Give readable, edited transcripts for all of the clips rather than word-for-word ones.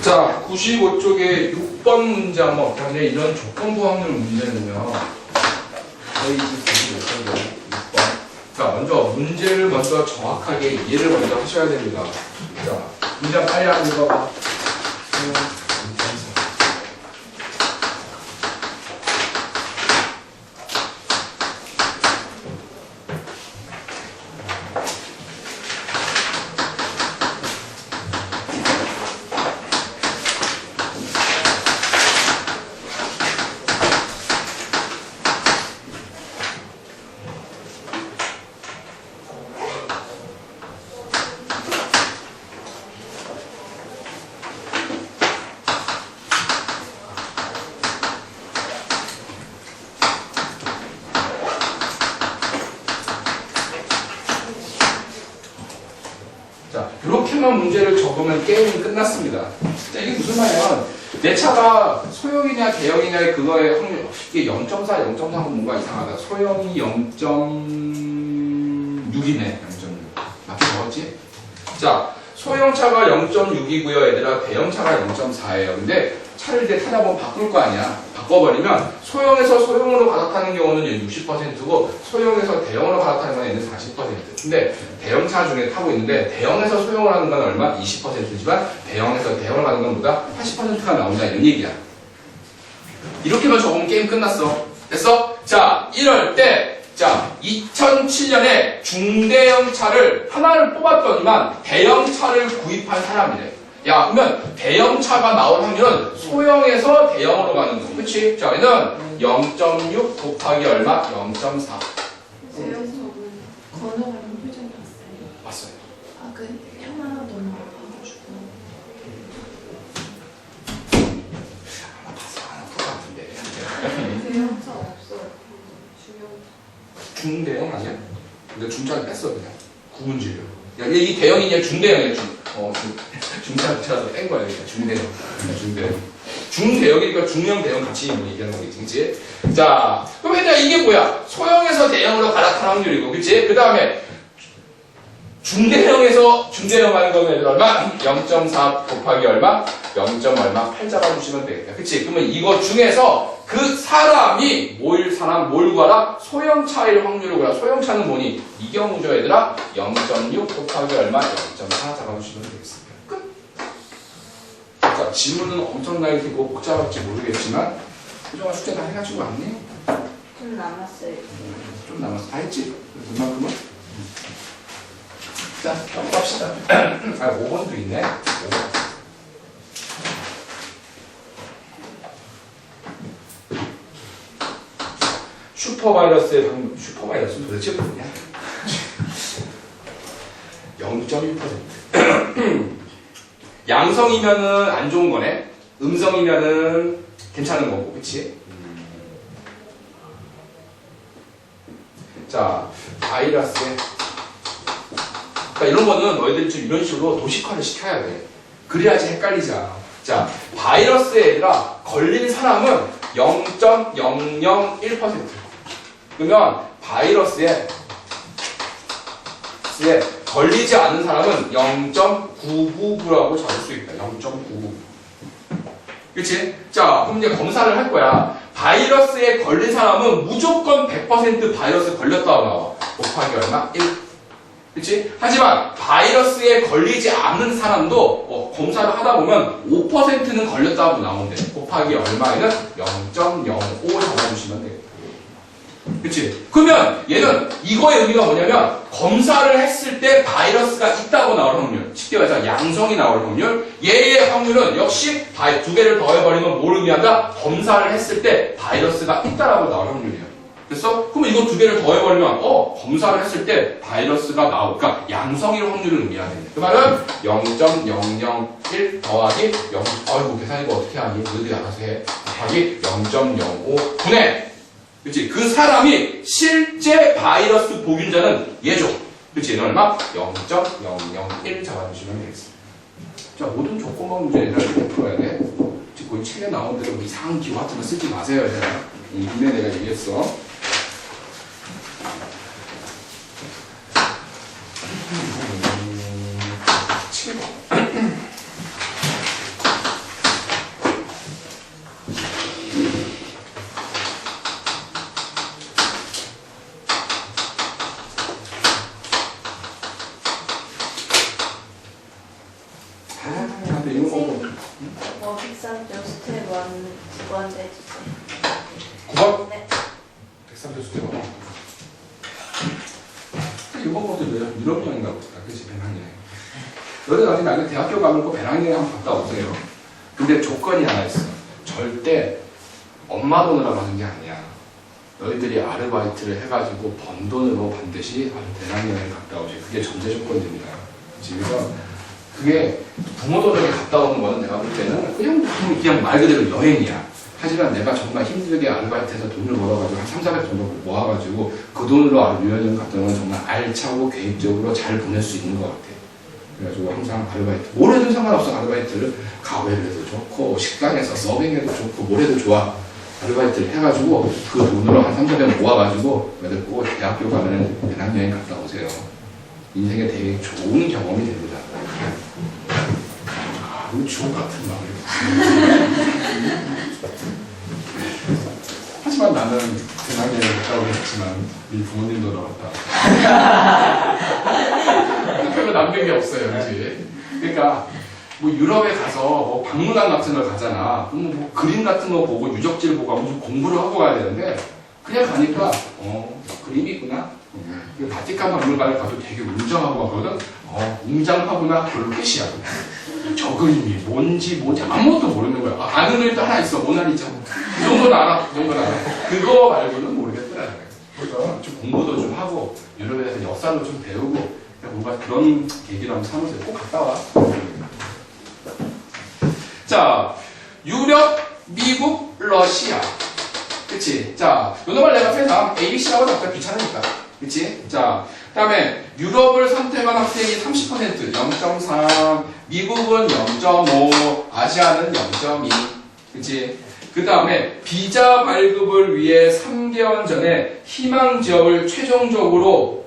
자, 95쪽에 6번 문제 한번 볼게요. 이런 조건부 확률 문제는요. 페이지 95쪽에 6번. 자, 먼저 문제를 먼저 정확하게 이해를 먼저 하셔야 됩니다. 자, 문제 빨리 한번 읽어봐. 이렇게만 문제를 적으면 게임이 끝났습니다. 자, 이게 무슨 말이냐면 내 차가 소형이냐 대형이냐의 그거의 확률 이게 0.4, 0.3은 뭔가 이상하다. 소형이 0.6이네. 0.6 맞게 적었지? 자, 소형차가 0.6이고요. 얘들아 대형차가 0.4예요. 근데 차를 이제 타다 보면 바꿀 거 아니야. 바꿔버리면 소형에서 소형으로 갈아타는 경우는 얘는 60%고 소형에서 대형으로 갈아타는 건 얘는 40%. 근데 대형차 중에 타고 있는데 대형에서 소형을 하는 건 얼마? 20%지만 대형에서 대형을 하는 건 보다 80%가 나온다 이런 얘기야. 이렇게만 적으면 게임 끝났어. 됐어? 자, 이럴 때 자, 2007년에 중대형 차를 하나를 뽑았더니만 대형 차를 구입한 사람이래. 야, 그러면 대형 차가 나올 확률은 소형에서 대형으로 가는 거. 그치? 자, 얘는 0.6 곱하기 얼마? 0.4. 대형차는 건너가는 표정 봤어요. 봤어요. 아, 그 하나 너무 아파가지고. 아마 봤어. 하나 볼 것 같은데. 대형차 없어요. 중대형 아니야? 근데 중차를 뺐어 그냥. 구분질려. 야, 이 대형이냐 중대형이냐 중차 붙여서 뺀 거야. 중대형. 중대형이니까 중형 대형 같이 얘기하는 거겠지. 그치? 자, 그럼 얘들아 이게 뭐야? 소형에서 대형으로 갈아타는 확률이고, 그치? 그 다음에 중대형에서 중대형 하는 거는 얘들 얼마? 0.4 곱하기 얼마? 0. 얼마? 8 잡아주시면 되겠다. 그치? 그러면 이거 중에서 그 사람이 뭘 구하라? 소형차일 확률을 구하라. 소형차는 뭐니? 이 경우죠, 얘들아. 0.6 곱하기 얼마? 0.4 잡아주시면 되겠습니다. 끝. 자, 지문은 엄청나게 길고 복잡할지 모르겠지만, 효정아 숙제 다 해가지고 왔니? 좀 남았어요. 좀 남았어. 다 했지? 그만큼은? 자, 넘어갑시다. 아, 5번도 있네. 5번. 슈퍼바이러스의 방법, 슈퍼바이러스는 도대체 뭐냐? 0.1%. 양성이면은 안 좋은 거네. 음성이면은 괜찮은 거고, 그치? 자, 바이러스의 그러니까 이런 거는 너희들이 좀 이런 식으로 도식화를 시켜야 돼. 그래야지 헷갈리지 않아. 자, 바이러스에 얘들아 걸린 사람은 0.001%. 그러면 바이러스에 걸리지 않은 사람은 0.999라고 잡을 수 있다. 0.99. 그치? 자, 그럼 이제 검사를 할 거야. 바이러스에 걸린 사람은 무조건 100% 바이러스 걸렸다고 나와. 곱하기 얼마? 1. 그치? 하지만 바이러스에 걸리지 않는 사람도 검사를 하다 보면 5%는 걸렸다고 나오는데 곱하기 얼마에는 0.05 잡아주시면 되겠다. 그치? 그러면 얘는 이거의 의미가 뭐냐면 검사를 했을 때 바이러스가 있다고 나올 확률, 쉽게 말해서 양성이 나올 확률, 얘의 확률은 역시 두 개를 더해버리면 뭘 의미한다? 검사를 했을 때 바이러스가 있다라고 나올 확률이에요. 됐어? 그럼 이거 두 개를 더해버리면 검사를 했을 때 바이러스가 나오니까 양성일 확률을 의미하는데 그 말은 0.001 더하기 0 아이고 계산 이거 어떻게 하니? 너희들이 알아서 해. 곱하기 0.05 분의 그치? 그 사람이 실제 바이러스 보균자는 얘죠. 그치? 얘는 얼마? 0.001 잡아주시면 되겠습니다. 자, 모든 조건만 문제 얘들아 이렇게 풀어야 돼. 거의 책에 나온 대로 이상한 기호 같은 거 쓰지 마세요, 얘들아. 이번에 내가 얘기했어. 9번? 네. 103표 수대가. 이번 것도 유럽 여행가 보다. 그치? 배낭여행. 너희 나중에 나중에 대학교 가면 꼭 배낭여행 한번 갔다 오세요. 근데 조건이 하나 있어. 절대 엄마 돈으로 가는 게 아니야. 너희들이 아르바이트를 해가지고 번 돈으로 반드시 배낭여행 갔다 오지. 그게 전제 조건입니다. 그래서 그게 부모 돈으로 갔다 오는 거는 내가 볼 때는 그냥 말 그대로 여행이야. 하지만 내가 정말 힘들게 아르바이트해서 돈을 벌어가지고 한 3, 400 정도 모아가지고 그 돈으로 유연여행 갔다 오면 정말 알차고 계획적으로 잘 보낼 수 있는 것 같아. 그래가지고 항상 아르바이트, 뭘 해도 상관없어. 아르바이트를 가웨를 해도 좋고 식당에서 서빙해도 좋고 뭘 해도 좋아. 아르바이트를 해가지고 그 돈으로 한 3, 400 모아가지고 애들 꼭 대학교 가면 배낭여행 갔다 오세요. 인생에 되게 좋은 경험이 됩니다. 아, 우리 주옥 같은 마음이. 하지만 나는 배낭여행 갔다 오긴 했지만 우리 부모님도 넣었다. 별로 남는 게 없어요, 그치? 그러니까 뭐 유럽에 가서 뭐 박물관 같은 걸 가잖아. 그럼 뭐 그림 같은 거 보고 유적지를 보고 하면 공부를 하고 가야 되는데 그냥 가니까 그림이 있구나. 바티칸 박물관에 가도 되게 웅장하고 하거든. 웅장하구나. 별로 끝이야. 저 그림이 뭔지 아무것도 모르는 거야. 아는 그림도 하나 있어. 모나리자. 그 정도는 알아. 그 정도는 알아. 그거 말고는 모르겠더라. 그래서 좀 공부도 좀 하고 유럽에 대해서 역사도 좀 배우고 뭔가 그런 계기로 한번 삼으세요. 꼭 갔다 와. 자, 유럽, 미국, 러시아. 그치? 자, 요놈을 내가 빼서 ABC라고 잡자 귀찮으니까. 그치? 자, 그 다음에 유럽을 선택한 학생이 30%, 0.3, 미국은 0.5, 아시아는 0.2. 그치? 그 다음에 비자 발급을 위해 3개월 전에 희망 지역을 최종적으로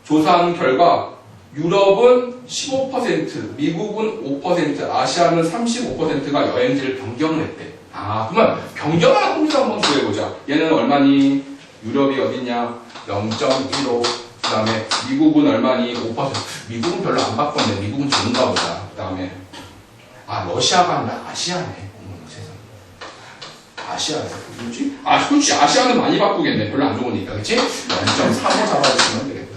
조사한 결과 유럽은 15%, 미국은 5%, 아시아는 35%가 여행지를 변경을 했대. 아, 그러면 변경할 확률을 한번 구해보자. 얘는 얼마니? 유럽이 어디냐? 0.15. 그 다음에 미국은 얼마니? 5%. 미국은 별로 안 바꿨네. 미국은 좋은가 보다. 그 다음에 러시아가 아니라 아시아네. 세상. 아시아네. 뭐지? 그렇지. 아시아는 많이 바꾸겠네. 별로 안 좋으니까. 그치? 0.35 잡아주시면 되겠다.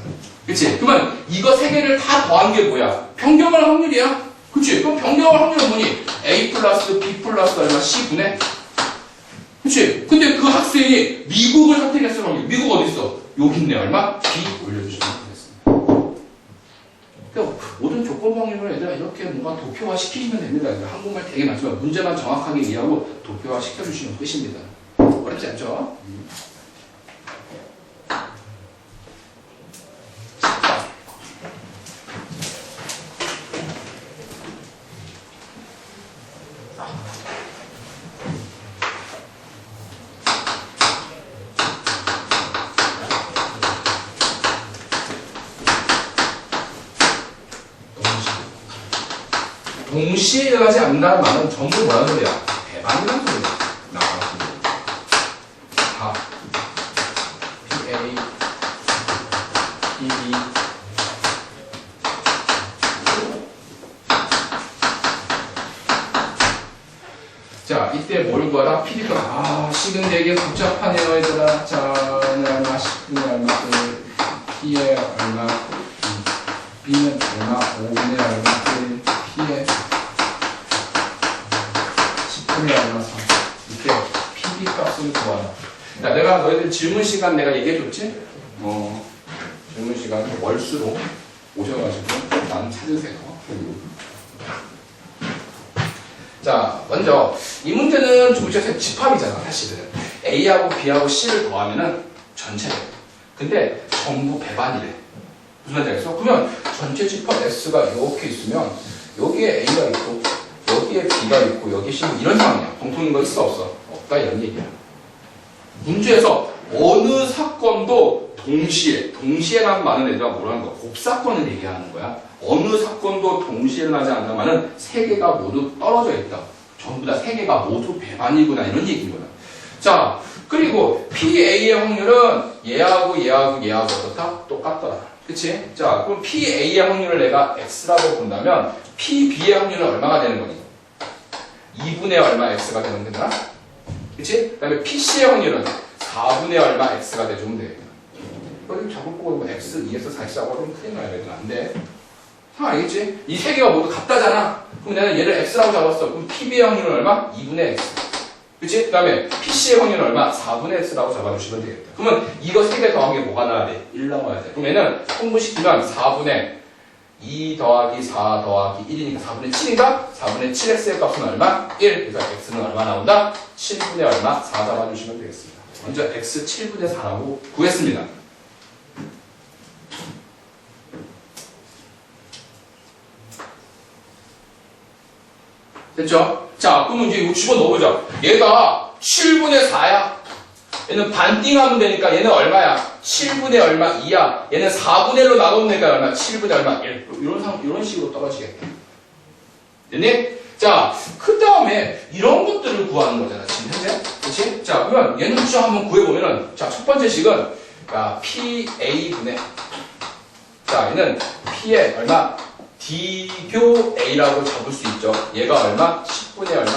그치? 그러면 이거 세 개를 다 더한 게 뭐야? 변경할 확률이야? 그치? 그럼 변경할 확률은 뭐니? A 플러스 B 플러스 얼마? C분의? 그치? 근데 그 학생이 미국을 선택했을 확률. 미국 어디 있어? 여기 있네. 얼마? B 올려주시면 되겠습니다. 그러니까 모든 조건 확률을 얘들아 이렇게 뭔가 도표화 시키시면 됩니다. 한국말 되게 많지만 문제만 정확하게 이해하고 도표화 시켜주시면 끝입니다. 어렵지 않죠? 동시에 일어나지 않는다는 말은 전부 뭐라는 소리야? 배반이라는 소리야. 나왔습니다. 다 PA, PB 자, 이때 뭘 구하라? PB가 식은 되게 복잡하네요, 얘들아. 자, N은 얼마, 10분의 얼마, P에 얼마, B는 얼마, 5분의 얼마, P에 10분의 얼마 3. 이렇게 PB 값을 구하라. 자, 내가 너희들 질문 시간 내가 얘기해줬지? 질문 시간 월수로 오셔가지고 나는 찾으세요. 자, 먼저 이 문제는 조금씩 집합이잖아. 사실은 A하고 B하고 C를 더하면은 전체래. 근데 전부 배반이래. 무슨 말인지 알겠어? 그러면 전체 집합 S가 이렇게 있으면 여기에 A가 있고 여기에 B가 있고 여기에 C는 이런 상황이야. 공통인 거 있어 없어? 없다 이런 얘기야. 문제에서 어느 사건도 동시에라는 말은 얘들아 뭐라는 거야? 곱사건을 얘기하는 거야. 어느 사건도 동시에 일어나지 않는 말은 세 개가 모두 떨어져 있다. 전부 다 세 개가 모두 배반이구나 이런 얘기구나. 자, 그리고 PA의 확률은 얘하고 어떻다? 똑같더라. 그치? 자, 그럼 PA의 확률을 내가 X라고 본다면 PB의 확률은 얼마가 되는 거니? 2분의 얼마 X가 되는 거냐? 그치? 그 다음에 PC의 확률은 4분의 얼마 X가 돼주면 되겠다. 여기 자꾸 보고 뭐 X, 2X, 4X라고 하면 큰일 나야 되는 안 돼. 다 알겠지? 이 세 개가 모두 같다잖아. 그럼 내가 얘를 X라고 잡았어. 그럼 PB의 확률은 얼마? 2분의 X. 그치? 그 다음에 PC의 확률은 얼마? 4분의 X라고 잡아주시면 되겠다. 그러면 이거 세 개 더한 게 뭐가 나와야 돼? 1 나와야 돼. 그럼 얘는 통분시키면 4분의 2 더하기 4 더하기 1이니까 4분의 7인가? 4분의 7X의 값은 얼마? 1. 그래서 X는 얼마 나온다? 7분의 얼마? 4 잡아주시면 되겠습니다. 먼저 X 7분의 4라고 구했습니다. 됐죠? 자, 그럼 이제 이거 집어넣어보자. 얘가 7분의 4야. 얘는 반띵하면 되니까 얘는 얼마야? 7분의 얼마 2야. 얘는 4분의 1로 나눠내니까 얼마? 7분의 얼마 1. 이런 식으로 떨어지겠다. 됐니? 자, 그 다음에 이런 것들을 구하는 거잖아, 지금 현재. 그치? 자, 그러면 얘는 수정 한번 구해보면은, 자, 첫 번째 식은, 자, PA분의, 자, 얘는 P의 얼마? D교 A라고 잡을 수 있죠. 얘가 얼마? 10분의 얼마?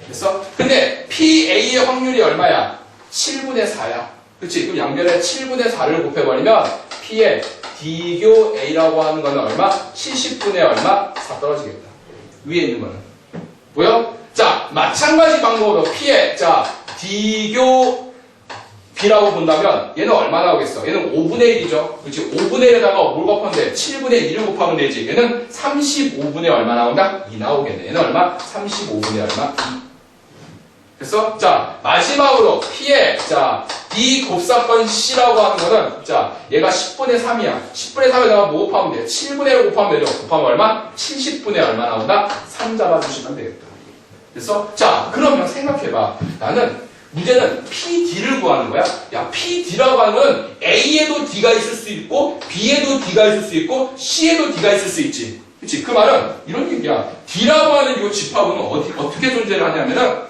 1. 됐어? 근데 PA의 확률이 얼마야? 7분의 4야. 그치? 그럼 양변에 7분의 4를 곱해버리면 P의 D교 A라고 하는 거는 얼마? 70분의 얼마? 4 떨어지겠다. 위에 있는 거는. 보여? 자, 마찬가지 방법으로 P의, 자, D교 B라고 본다면 얘는 얼마 나오겠어? 얘는 5분의 1이죠. 그렇지? 5분의 1에다가 뭘 곱하면 돼? 7분의 1을 곱하면 되지. 얘는 35분의 얼마 나온다? 2 나오겠네. 얘는 얼마? 35분의 얼마? 2. 됐어? 자, 마지막으로 P의, 자, D 곱사건 C라고 하는 거는, 자, 얘가 10분의 3이야. 10분의 3에다가 뭐 곱하면 돼? 7분의 1을 곱하면 되죠. 곱하면 얼마? 70분의 얼마 나온다? 3 잡아주시면 되겠다. 됐어? 자, 그러면 생각해봐. 나는 문제는 PD를 구하는 거야. 야, PD라고 하는 건 A에도 D가 있을 수 있고 B에도 D가 있을 수 있고 C에도 D가 있을 수 있지. 그치? 그 말은 이런 얘기야. D라고 하는 이 집합은 어떻게 존재를 하냐면은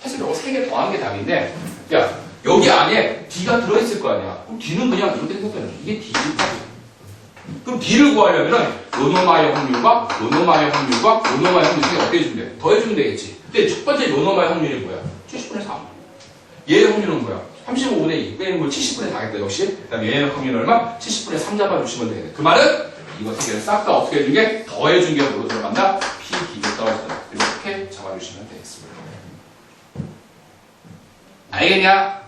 사실 이거 3개 더한 게 답인데, 야, 여기 안에 D가 들어있을 거 아니야. 그럼 D는 그냥 이렇게 생각해. 이게 D입니다. 그럼 D를 구하려면은 로노마의 확률과 로노마의 확률과 로노마의 확률 중에 어떻게 해주면 돼? 더해주면 되겠지. 근데 첫 번째 로노마의 확률이 뭐야? 70분의 3. 얘의 확률은 뭐야? 35분의 2. 그게 뭐 70분의 4겠다, 역시. 그 다음에 얘의 확률은 얼마? 70분의 3 잡아주시면 되겠네. 그 말은 이거 세 개를 싹 다 어떻게 해준 게? 더해준 게 뭐로 들어간다? P, D로 떨어진다. 이렇게 잡아주시면 되겠습니다. 알겠냐?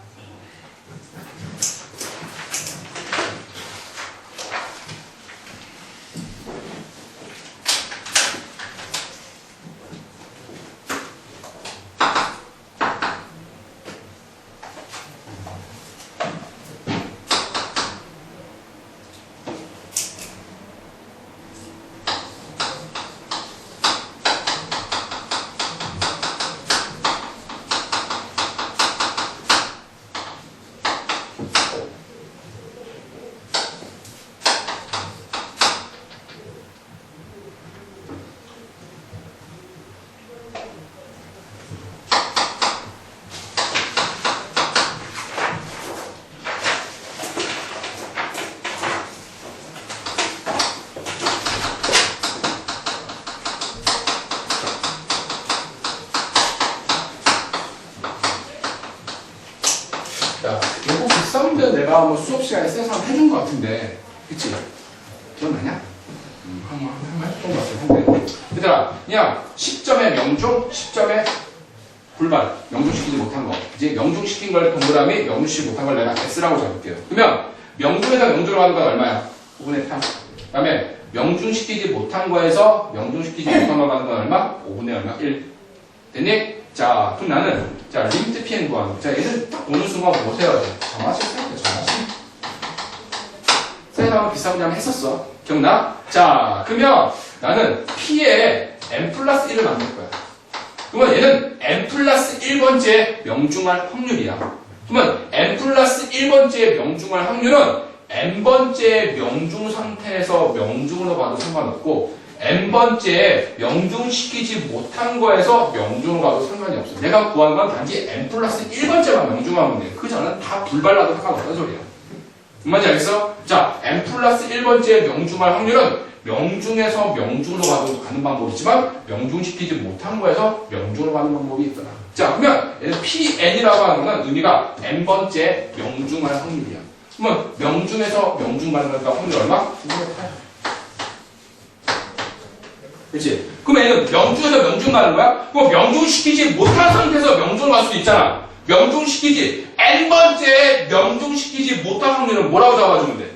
자, 이거 비싼데 내가 뭐 수업 시간에 쌤 한번 해준 것 같은데, 그치? 기억나냐? 한번 해본 것 같은데. 얘들아, 그냥 10점의 명중, 10점의 불발, 명중시키지 못한 거. 이제 명중시킨 걸 동그라미, 명중시키지 못한 걸 내가 X라고 잡을게요. 그러면 명중에다 명중으로 하는 건 얼마야? 5분의 8. 그 다음에 명중시키지 못한 거에서 명중시키지 못한 거 가는 건 얼마? 5분의 얼마? 1. 됐니? 자, 그럼 나는, 자, 리미트 PN 구하는 거. 자, 얘는 딱 보는 순간 뭐 세워야 돼? 정하시 세워야 돼, 정하시. 쌤하고 비싼 문제 한번 했었어. 기억나? 자, 그러면 나는 P에 n 플러스 1을 만들 거야. 그러면 얘는 n 플러스 1번째 명중할 확률이야. 그러면 n 플러스 1번째 명중할 확률은 n번째 명중 상태에서 명중으로 봐도 상관없고 n번째 명중시키지 못한 거에서 명중으로 가도 상관이 없어. 내가 구한 건 단지 n 플러스 1번째만 명중하면 돼. 그 전은 다 불발라도 상관없다는 소리야. 무슨 말인지 알겠어? 자, n 플러스 1번째 명중할 확률은 명중에서 명중으로 가는 방법이 있지만 명중시키지 못한 거에서 명중으로 가는 방법이 있더라. 자, 그러면 얘는 PN이라고 하는 건 의미가 n번째 명중할 확률이야. 그러면 명중에서 명중 가는 확률 얼마? 2분의 8. 그치? 그럼 얘는 명중에서 명중 가는 거야? 그럼 명중시키지 못한 상태에서 명중 갈 수도 있잖아. 명중시키지, n번째 명중시키지 못한 확률은 뭐라고 잡아주면 돼?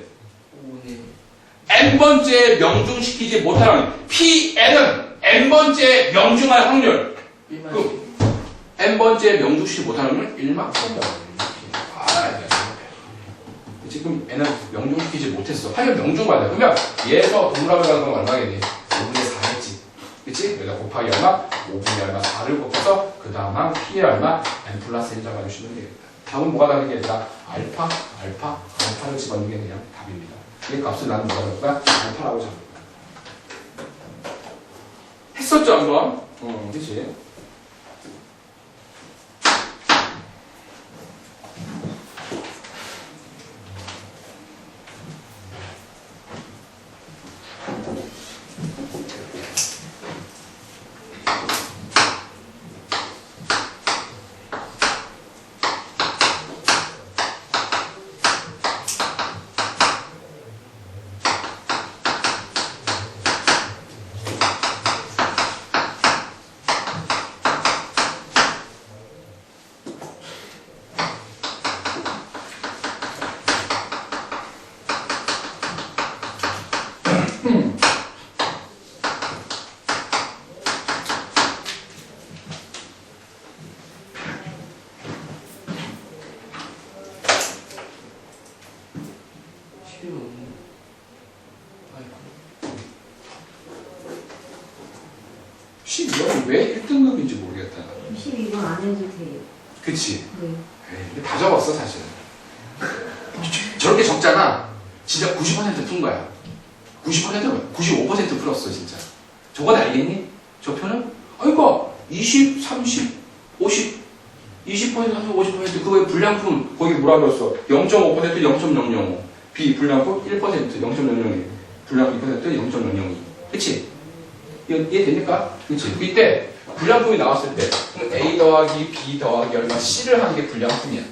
n번째 명중시키지 못한 확률. PN은 n번째 명중할 확률. 그럼 n번째 명중시키지 못한 확률 1만큼. 지금 얘는 명중시키지 못했어. 하면 명중받아. 그러면 얘에서 동그라미 가는 건 얼마겠니? 5분의 4겠지. 그치? 여기다 곱하기 얼마? 5분의 얼마? 4를 곱해서 그 다음은 P의 얼마? n 플러스 1 잡아주시면 되겠다. 다음은 뭐가 다르겠다? 알파를 집어넣는 게 그냥 답입니다. 이 값을 나는 뭐가 될 거야? 알파라고 잡을 거야. 했었죠, 한번? 그치? 왜 1등급인지 모르겠다. 12번 안 해도 돼요. 그치? 네. 에이, 다 적었어, 사실. 저렇게 적잖아. 진짜 90% 푼 거야. 95% 풀었어, 진짜. 저거 알겠니? 저 표는? 그러니까 20, 30, 50, 20%, 30, 50% 그거의 불량품 거기 뭐라 그랬어? 0.5%, 0.005. B 불량품 1%, 0.002. 불량품 2%, 0.002. 그치? 이해됩니까? 그치? 이때 불량품이 나왔을 때 그럼 A 더하기 B 더하기 얼마 C를 하는 게 불량품이야.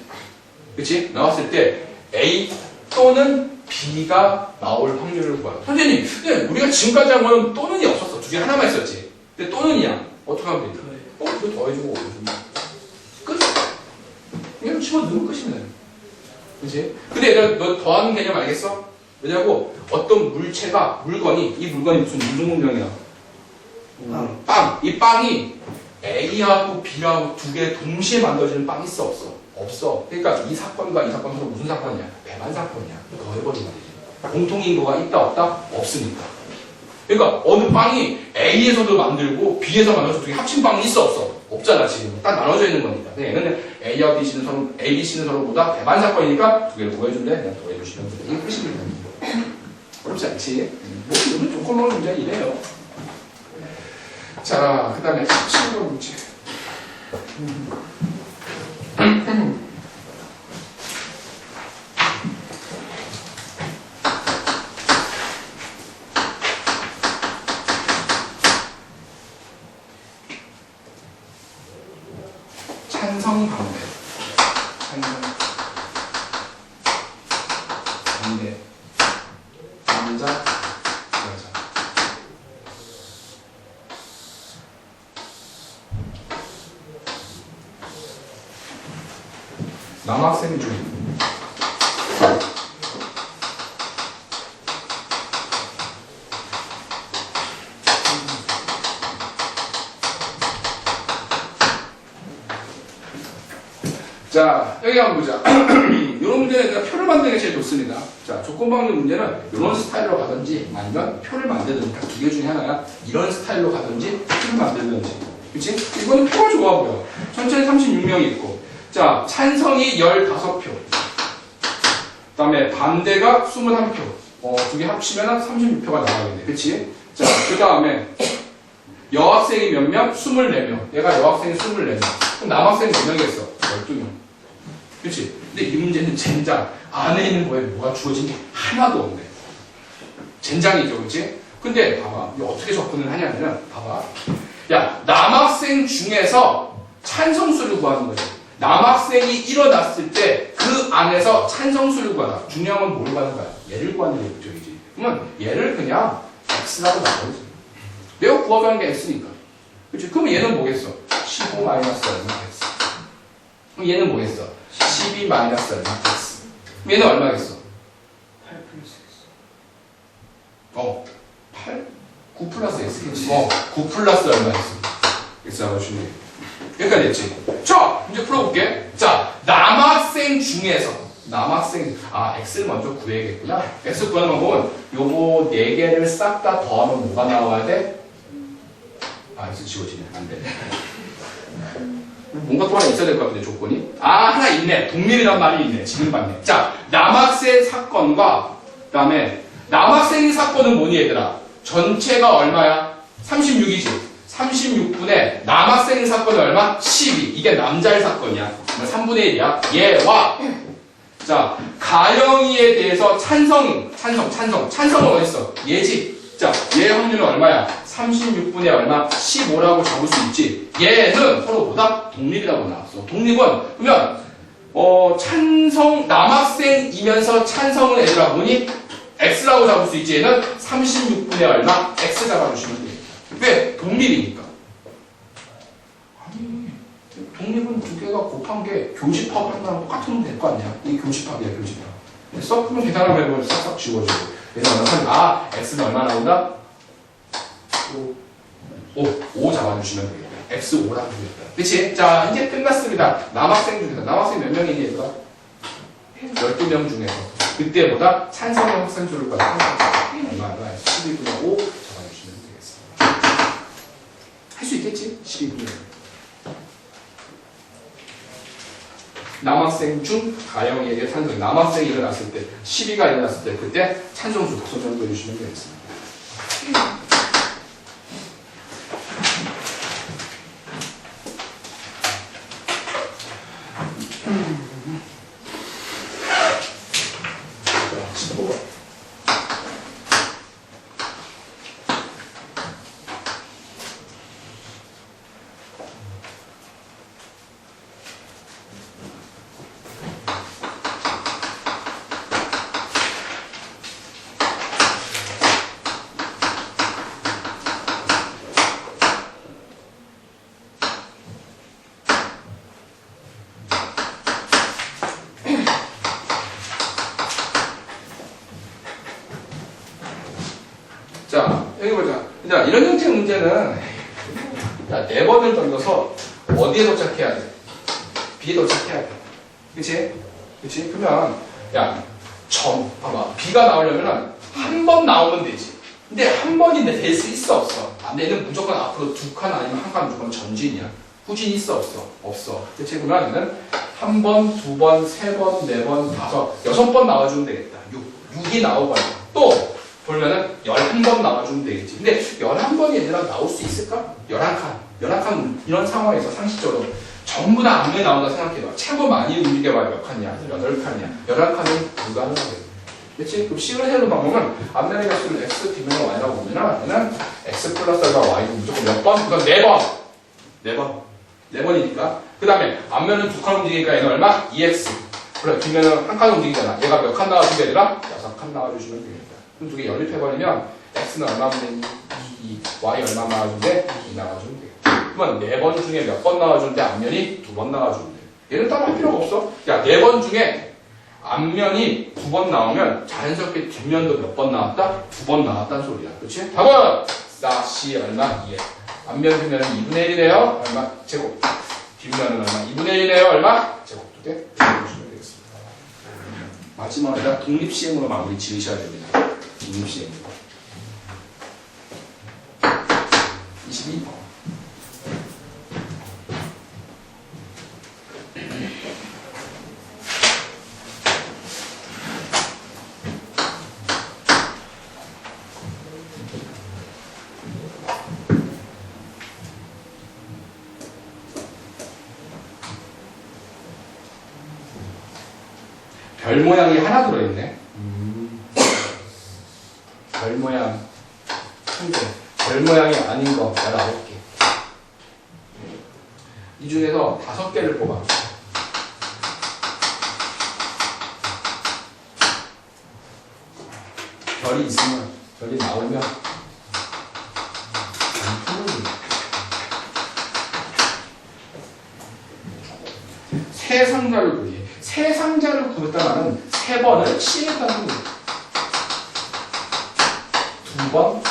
그치? 나왔을 때 A 또는 B가 나올 확률을 구하라. 선생님, 근데 우리가 지금까지 한 거는 또는이 없었어. 두 개 하나만 있었지. 근데 또는이야. 어떻게 하면 돼? 이거 더해주고 끝. 그냥 집어넣으면 끝이네. 그치? 근데 얘들아, 너 더하는 개념 알겠어? 왜냐고 어떤 물건이 이 물건이 무슨 무중문명이야. 빵. 이 빵이 A하고 B하고 두 개 동시에 만들어지는 빵이 있어, 없어? 없어. 그러니까 이 사건과 이 사건 서로 무슨 사건이야? 배만 사건이야. 더해버리면 되지. 공통인거가 있다, 없다? 없으니까. 그러니까 어느 빵이 A에서도 만들고 B에서 만들어서 두 개 합친 빵이 있어, 없어? 없잖아, 지금. 딱 나눠져 있는 거니까. 얘는 A와 BC는 서로, A, BC는 서로보다 배만 사건이니까 두 개를 더해준대. 그냥 더해주시면 돼. 이게 끝입니다. 그렇지 않지? 뭐, 이거는 조건만 문제 이래요. 자, 그 다음에 17번 문제. 찬성 반대. 찬성 반대. 남자 여자. 남학생 중 자, 여기 한번 보자. 이런 문제는 그냥 표를 만드는 게 제일 좋습니다. 자, 조건방류 문제는 이런 스타일로 가든지 아니면 표를 만들든지 두 개 중에 하나야. 이런 스타일로 가든지 표를 만들든지. 그치? 이거는 표가 좋아 보여. 전체에 36명이 있고. 자, 찬성이 15표. 그 다음에 반대가 21표. 두 개 합치면 36표가 나가겠네. 그치? 자, 그 다음에 여학생이 몇 명? 24명. 얘가 여학생이 24명. 그럼 남학생이 몇 명이겠어? 12명. 그치? 근데 이 문제는 젠장. 안에 있는 거에 뭐가 주어진 게 하나도 없네. 젠장이죠. 그치? 근데 봐봐. 이거 어떻게 접근을 하냐면, 봐봐. 야, 남학생 중에서 찬성수를 구하는 거죠. 남학생이 일어났을 때 그 안에서 찬성수를 구하다. 중요한 건 뭘 구하는 거야? 얘를 구하는 게 목적이지. 그러면 얘를 그냥 x라고 나눠야지. 내가 구하자는 게 x니까. 그렇지? 그러면 얘는 뭐겠어? 15 마이너스 얼마 x. 그럼 얘는 뭐겠어? 12 마이너스 얼마 x. 그럼 얘는 얼마겠어? 8 플러스 x. 8? 9 플러스 x겠지. 9 플러스 얼마였어? x 나눠주면 돼. 여기까지 됐지? 자, 이제 풀어볼게. 자, 남학생 중에서 x를 먼저 구해야겠구나. x 구하는 방법은 요거 4개를 싹 다 더하면 뭐가 나와야 돼? x 지워지네. 안 돼. 뭔가 또 하나 있어야 될 것 같은데, 조건이. 하나 있네. 독립이란 말이 있네. 지금 봤네. 자, 남학생 사건과, 그 다음에, 남학생 사건은 뭐니, 얘들아? 전체가 얼마야? 36이지. 36분의 남학생 사건은 얼마? 12. 이게 남자의 사건이야. 3분의 1이야. 얘와, 자, 가영이에 대해서 찬성은 어딨어? 얘지. 자, 얘의 확률은 얼마야? 36분의 얼마? 15라고 잡을 수 있지. 얘는 서로 보다 독립이라고 나왔어. 독립은, 그러면, 남학생이면서 찬성은 애들아 뭐니? x라고 잡을 수 있지. 얘는 36분의 얼마? x 잡아주시면 돼. 왜? 독립이니까. 아니, 독립은 두 개가 곱한 게 교집합 한다는 똑같으면 될 거 아니야? 이게 교집합이야, 교집합. 됐어? 그럼 계산을 해보면 싹싹 지워줘. 얘는 얼마? x는 얼마 나온다? 5 잡아주시면 되겠다. x 5라고 되겠다. 그치? 자, 이제 끝났습니다. 남학생 몇 명이니, 얘들아? 12명 중에서. 그때보다 찬성의 학생수를 받아. 얼마나? 12분의 5 잡아주시면 되겠습니다. 할 수 있겠지? 12분의 5. 남학생 중 가영이에게 찬성. 남학생이 일어났을 때, 12가 일어났을 때, 그때 찬성수 독소점도 해주시면 되겠습니다. 자, 여기 보자. 자, 이런 형태의 문제는, 자, 4번을 돌려서 어디에 도착해야 돼? B에 도착해야 돼. 그치? 그치? 그러면, 야, 봐봐. B가 나오려면 한 번 나오면 되지. 근데 한 번인데 될 수 있어, 없어? 얘는 무조건 앞으로 2칸 아니면 1칸 무조건 전진이야. 후진이 있어, 없어? 없어. 그치? 그러면 얘는 한 번, 2번, 3번, 4번, 5, 6번 나와주면 되겠다. 6이 나오거나. 또, 돌면은 11번 나와주면 되겠지. 근데 11번이 얘들아 나올 수 있을까? 11칸 이런 상황에서 상식적으로 전부 다 앞면에 나온다 생각해봐. 최고 많이 움직여봐야 몇 칸이야? 8칸이야. 11칸은 불가능하거든. 그치? 그럼 식을 해놓은 방법은 앞면에 가시면 x, 뒷면에 y라고 보면은 얘는 x 플러스 알파 y는 무조건 몇 번? 그건 4번. 4번이니까. 그 다음에 앞면은 2칸 움직이니까 얘는 얼마? 2x. 그래, 뒷면은 1칸 움직이잖아. 얘가 몇 칸 나와주게 되라? 6칸 나와주시면 되겠다. 그럼 두 개 연립해버리면 x는 얼마면 되니? 2, y 얼마 나와준대? 2 나와주면 돼. 그러면 4번 중에 몇 번 나와주는데 앞면이 2번 나와주면 돼. 얘는 따로 할 필요가 없어. 야, 4번 중에 앞면이 2번 나오면 자연스럽게 뒷면도 몇 번 나왔다? 2번 나왔다는 소리야. 그렇지? 답은 C 얼마? 2에. 앞면 뒷면은 2분의 1이네요. 얼마? 제곱. 뒷면은 얼마? 2분의 1이네요. 얼마? 제곱. 두 개. 보시면 되겠습니다. 마지막에다 독립시행으로 마무리 지으셔야 됩니다. 독립시행. 22번. 별 모양이 하나 들어있네. 별 모양 한 개. 별 모양이 아닌 거 19개. 이 중에서 5개를 뽑아. 별이 있으면, 별이 나오면 경품을 준다. 세 상자를 구해. 세 상자를 구했다가는 3번을 시행했다는 거예요. 2번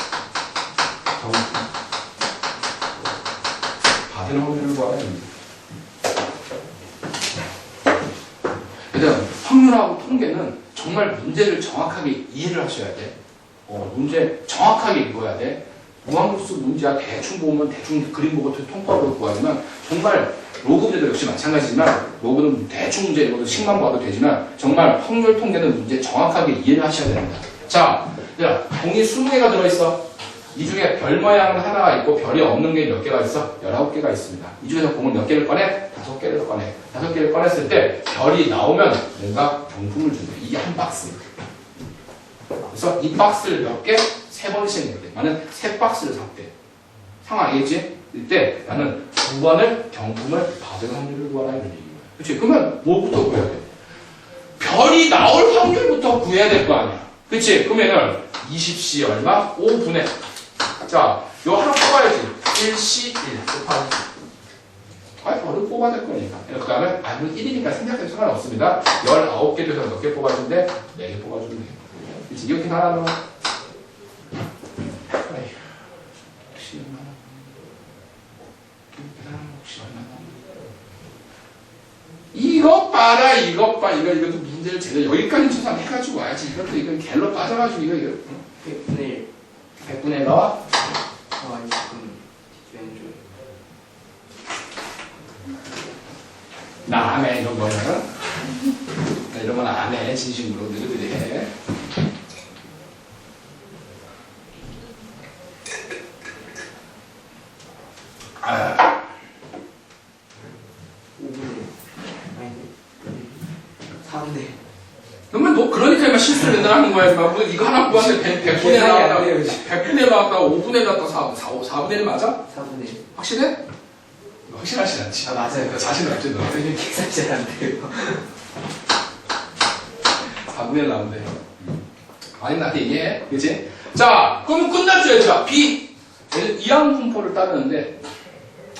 경품. 받은 확률을 구하라. 일단 확률하고 통계는 정말 문제를 정확하게 이해를 하셔야 돼. 문제 정확하게 읽어야 돼. 무한급수 문제야 대충 보면 대충 그림 보고 통과로 구하지만 정말 로그 문제도 역시 마찬가지지만 로그는 대충 문제 읽어도 식만 봐도 되지만 정말 확률 통계는 문제 정확하게 이해를 하셔야 됩니다. 자, 공이 20개가 들어있어. 이 중에 별 모양은 하나가 있고 별이 없는 게 몇 개가 있어? 19개가 있습니다. 이 중에서 공을 몇 개를 꺼내? 5개를 꺼내. 5개를 꺼냈을 때 별이 나오면 뭔가 경품을 준대. 이게 한 박스. 그래서 이 박스를 몇 개? 3번씩 냈대. 나는 3박스를 샀대. 상황 알겠지? 이때 나는 2번을 경품을 받은 확률을 구하라 이런 얘기인 거야. 그치? 그러면 뭐부터 구해야 돼? 별이 나올 확률부터 구해야 될 거 아니야. 그치? 그러면은 20C 얼마? 5분의. 자, 요 하나 뽑아야지. 1C 1 곱하기. 별을 뽑아야 될 거니까. 그 다음에, 물론 1이니까 생략해도 상관없습니다. 19개 돼서 몇 개 뽑아주는데? 4개 뽑아주면 돼. 그치? 이렇게 하나 혹시 얼마나? 이것 봐라, 이것 봐. 이것도 문제를 제대로 여기까지 추산 해가지고 와야지. 이건 갤러 빠져가지고, 이거. 100분의 1. 100분의 나와? 아니, 지금 왼쪽. 나 안 해, 이런 거는. 나 이런 건 안 해, 진심으로. 너희들이 해. 아. 5분의 4분의 그러면 너 그러니까 이만 실수를 맨날 하는 거야. 뭐 이거 하나 구하는데 100분의 나왔다. 100분의 나왔다. 5분의 나왔다. 4분의 1 맞아? 4분의 1. 확실해? 확실하지 않지. 아, 맞아요. 자신 없지, 너. 되게 계산 잘 안 돼요. 4분의 1 나온대. 아니, 나한테 얘기해. 그치? 자, 그럼 끝났죠, 얘들아. B. 이항분포를 따르는데,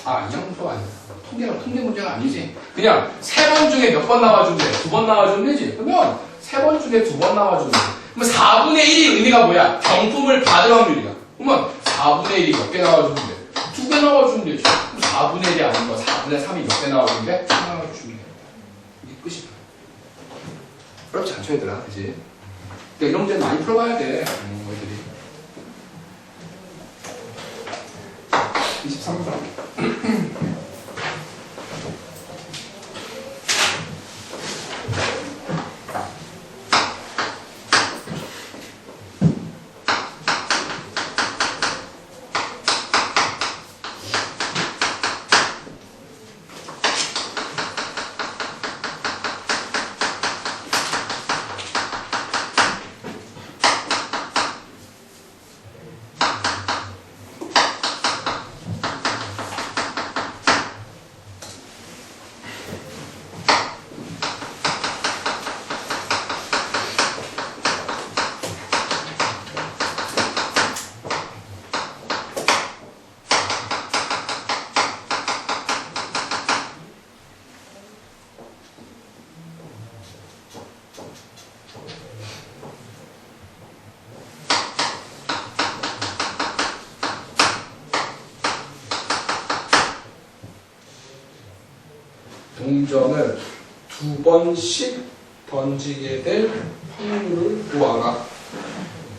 이항분포가 아니야. 통계 문제가 아니지. 그냥 3번 중에 몇 번 나와주면 돼? 2번 나와주면 되지. 그러면 3번 중에 2번 나와주면 돼. 그러면 4분의 1이 의미가 뭐야? 경품을 받을 확률이야. 그러면 4분의 1이 몇 개 나와주면 돼? 2개 나와주면 되지. 그럼 4분의 1이 아닌 거 4분의 3이 몇 개 나와주면 돼? 하나 나와주면 돼. 이게 끝이야. 어렵지 않죠, 얘들아. 그지? 그러니까 이런 문제 많이 풀어봐야 돼. 너희들이. 23번. 동전을 2번씩 던지게 될 확률을 구하라.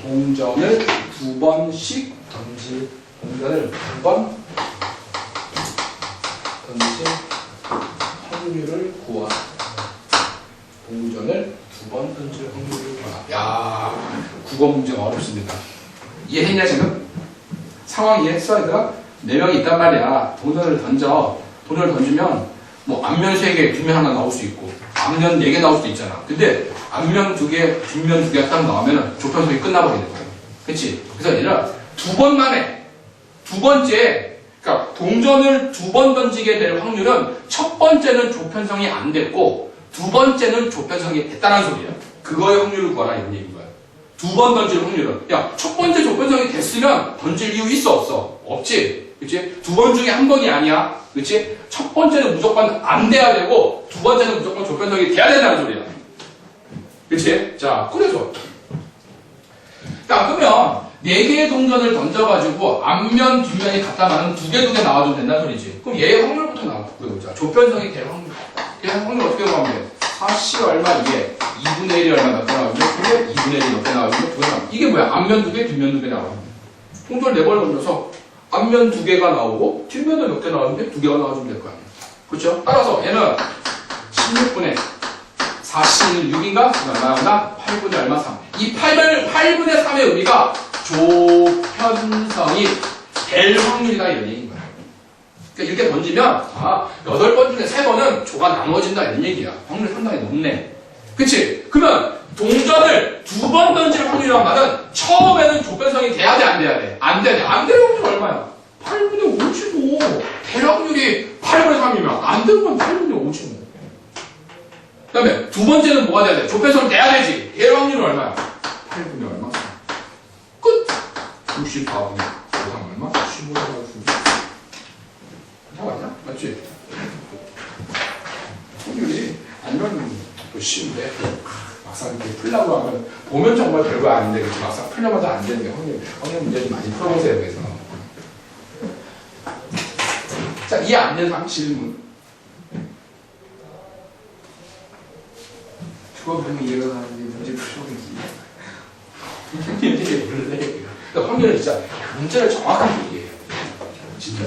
동전을 2번씩 동전을 2번 던질 확률을 구하라. 동전을 2번 던질 확률을 구하라. 야, 국어 문제가 어렵습니다. 이해했냐 지금? 상황 이해했어 얘들아? 4명이 있단 말이야. 동전을 던지면 뭐 앞면 3개, 뒷면 하나 나올 수 있고 앞면 4개 나올 수도 있잖아. 근데 앞면 2개, 뒷면 2개가 딱 나오면 조편성이 끝나버리는 거야. 그치? 그래서 얘들아 2번만 해. 두 번째 그러니까 동전을 2번 던지게 될 확률은 첫 번째는 조편성이 안 됐고 두 번째는 조편성이 됐다는 소리예요. 그거의 확률을 구하라 이런 얘기인 거야. 2번 던질 확률은 야, 첫 번째 조편성이 됐으면 던질 이유 있어 없어? 없지. 그치? 2번 중에 한 번이 아니야. 그치? 첫 번째는 무조건 안 돼야 되고 두 번째는 무조건 조편성이 돼야 된다는 소리야. 그치? 자, 그래서 자, 그러면 4개의 동전을 던져가지고 앞면, 뒷면이 같다 말은 2개 나와주면 된다는 소리지. 그럼 얘의 확률부터 나와보자. 조편성이 될 확률. 얘 확률 어떻게 구하면 돼? 4C 얼마 이게 2분의 1이 얼마 몇 개 나와주면 그게 2분의 1이 몇 개 나와주면 2개 나와. 이게 뭐야? 앞면 2개, 뒷면 2개 나와. 동전 4번 던져서 앞면 2개가 나오고 뒷면은 몇 개 나오는데 2개가 나와주면 될 거야. 그렇죠? 따라서 얘는 16분의 4C는 6인가? 얼마 나온다? 8분의 얼마 3. 이 8분의 3의 의미가 조편성이 될 확률이다 이런 얘기인 거야. 그러니까 이렇게 던지면 8번 중에 3번은 조가 나눠진다 이런 얘기야. 확률이 상당히 높네. 그치? 그러면 동전을 2번 던질 확률이란 말은 처음에는 조편성이 돼야 돼? 안 돼야 돼? 안 돼야 돼. 안 되는 확률이 얼마야? 8분의 5지 뭐. 될 확률이 8분의 3이면 안 되는 건 8분의 5지 뭐. 그 다음에 두 번째는 뭐가 돼야 돼? 조편성이 돼야 되지. 될 확률은 얼마야? 8분의 얼마? 끝! 64분의 5상 얼마? 15가 다 맞나? 맞지? 확률이 아니면 또 쉬운데 막상 이렇게 풀려고 하면 보면 정말 별거 아닌데 그치? 막상 풀려마다 안 되는 게 확률 문제 좀 많이 풀어보세요. 그래서 자, 이해 안 되는 사람 질문. 그거 보면 이해가 가는데 문제 풀어보기. 이게 원래 그러니까 확률은 진짜 문제를 정확하게 이해해요. 진짜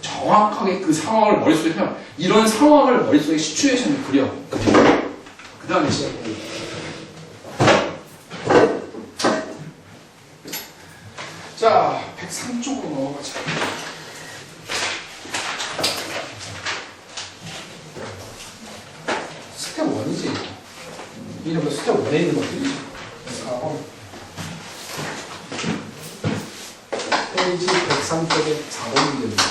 정확하게 그 상황을 머릿속에 그냥 이런 상황을 머릿속에 시츄에이션을 그려. 그 다음에 시작해요. 자, 103쪽으로 넘어가자. 스텝 1이지. 이름은 스텝 1에 있는 것들이지. 페이지 103쪽에 4번이 됩니다.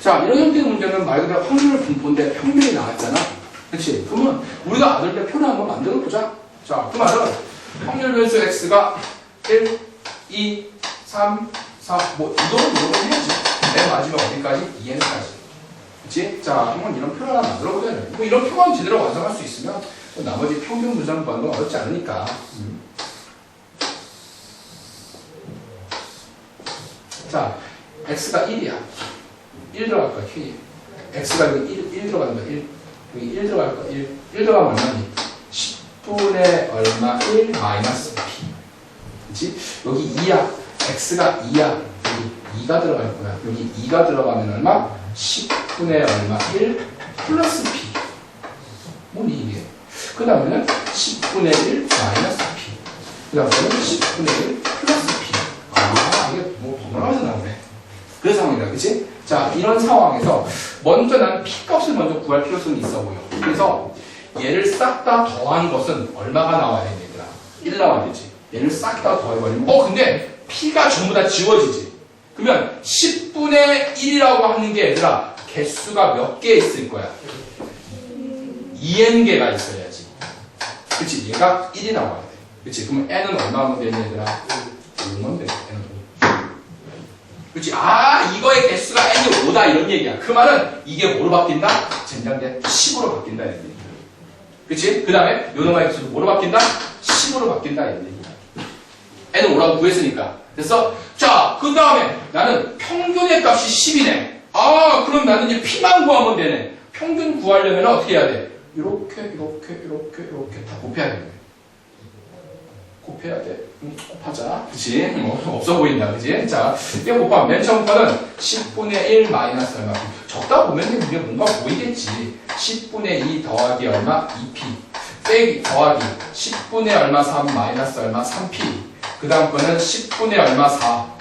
자, 이런 형태의 문제는 말 그대로 확률 분포인데 평균이 나왔잖아. 그치? 그러면 우리가 아들 표를 한번 만들어 보자. 자, 그 말은 확률 변수 x가 1, 2, 3, 4, 뭐, 이거는 해야지. 맨 마지막 어디까지? 2n까지. 그치? 자, 한번 이런 표를 하나 만들어 보자. 뭐 이런 표만 제대로 완성할 수 있으면 나머지 평균 분산 구하는 건 어렵지 않으니까. 자, x가 1이야. 1 들어갈 거야, K. X가 여기 1 들어가는 거야, 1. 여기 1 들어갈 거야, 1. 1 들어가면 얼마니? 10분의 얼마? 1 마이너스 P. 그치? 여기 2야. X가 2야. 여기 2가 들어갈 거야. 여기 2가 들어가면 얼마? 10분의 얼마? 1 플러스 P. 뭐니, 이게? 그 다음에는 10분의 1 마이너스 P. 그 다음에는 10분의 1 플러스 P. 이게 뭐 번갈아서 나오네. 그런 상황이다, 그치? 자, 이런 상황에서 먼저 난 P값을 먼저 구할 필요성이 있어 보여. 그래서 얘를 싹 다 더한 것은 얼마가 나와야 돼, 얘들아? 1 나와야 되지. 얘를 싹 다 더해버리면 근데 P가 전부 다 지워지지. 그러면 10분의 1이라고 하는 게 얘들아 개수가 몇 개 있을 거야? 2n개가 있어야지. 그치? 얘가 1이 나와야 돼. 그치? 그러면 n은 얼마면 되니 얘들아? 5면 돼. n은. 그치? 이거의 개수가 n이 5다 이런 얘기야. 그 말은 이게 뭐로 바뀐다? 젠장된 10으로 바뀐다 이런 얘기야. 그치? 그 다음에 요놈의 개수도 뭐로 바뀐다? 10으로 바뀐다 이런 얘기야. n은 5라고 구했으니까. 됐어? 자, 그 다음에 나는 평균의 값이 10이네. 그럼 나는 이제 P만 구하면 되네. 평균 구하려면 어떻게 해야 돼? 이렇게 다 곱해야 돼. 곱해야 돼. 곱하자. 그치? 없어 보인다. 그치? 자, 이거 곱하면 맨 처음 거는 10분의 1 마이너스 얼마. 적다 보면 이게 뭔가 보이겠지. 10분의 2 더하기 얼마? 2p. 빼기 더하기 10분의 얼마 3 마이너스 얼마 3p. 그 다음 거는 10분의 얼마 4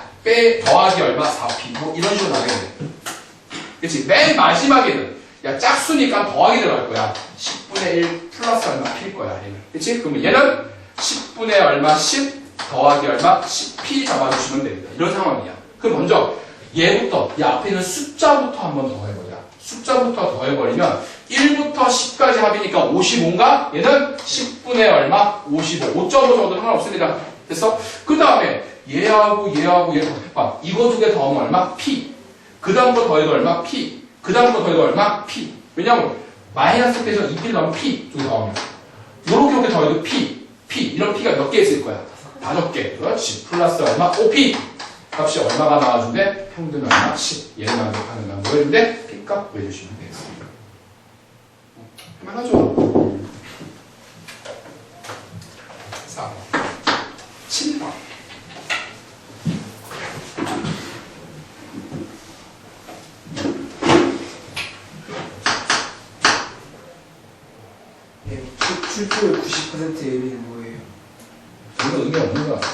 더하기 얼마 4p. 뭐 이런 식으로 나가야 돼. 그치? 맨 마지막에는 야 짝수니까 더하기 들어갈 거야. 10분의 1 플러스 얼마 p일 거야. 얘는. 그치? 그러면 얘는 10분의 얼마 10 더하기 얼마 10p 잡아주시면 됩니다. 이런 상황이야. 그럼 먼저 얘부터 이 앞에 있는 숫자부터 한번 더해보자. 숫자부터 더해버리면 1부터 10까지 합이니까 55인가? 얘는 10분의 얼마? 55. 5.5 정도 상관없습니다. 됐어? 그 다음에 얘하고 얘 더해봐. 이거 두 개 더하면 얼마? p. 그 다음 거 더해도 얼마? p. 그 다음 거 더해도 얼마? p. 왜냐면 마이너스 빼서 2p를 넣으면 p 두 개 더하면 요렇게 더해도 p. 이런 p가 몇 개 있을 거야? 5개. 그렇지. 플러스 얼마? 5p. 값이 얼마가 나와준대? 평균 얼마? 10. 얘를 만족하는 건 뭐였는데? p값 구해주시면 되겠습니다. 할만하죠? 4번. 7번. 예, 출제율 90%의 의미는 뭐예요? 이거 의미 없는 거 같아.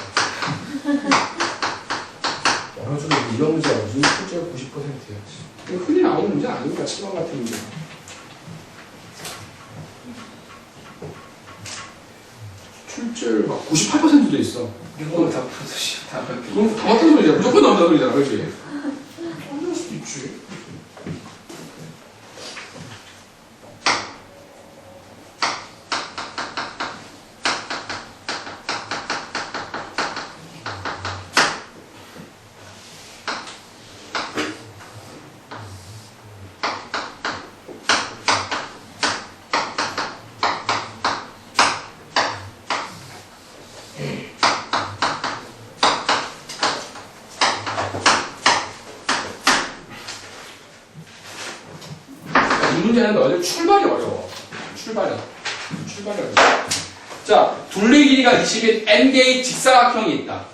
어느 정도 이런 문제가 무슨 출제가 90%야. 이거 흔히 나오는 문제 아닙니까? 7번 같은 문제. 출제율 막 98%도 있어. 이거 다 풀어주시오. 다 그렇게. 그럼 다 맞다는 소리잖아. 무조건 나온다는 소리잖아. 그렇지? 안 나올 수도 있지. 이 문제는 너희들 출발이 어려워. 출발이 어려워. 자, 둘레 길이가 20인 n개의 직사각형이 있다.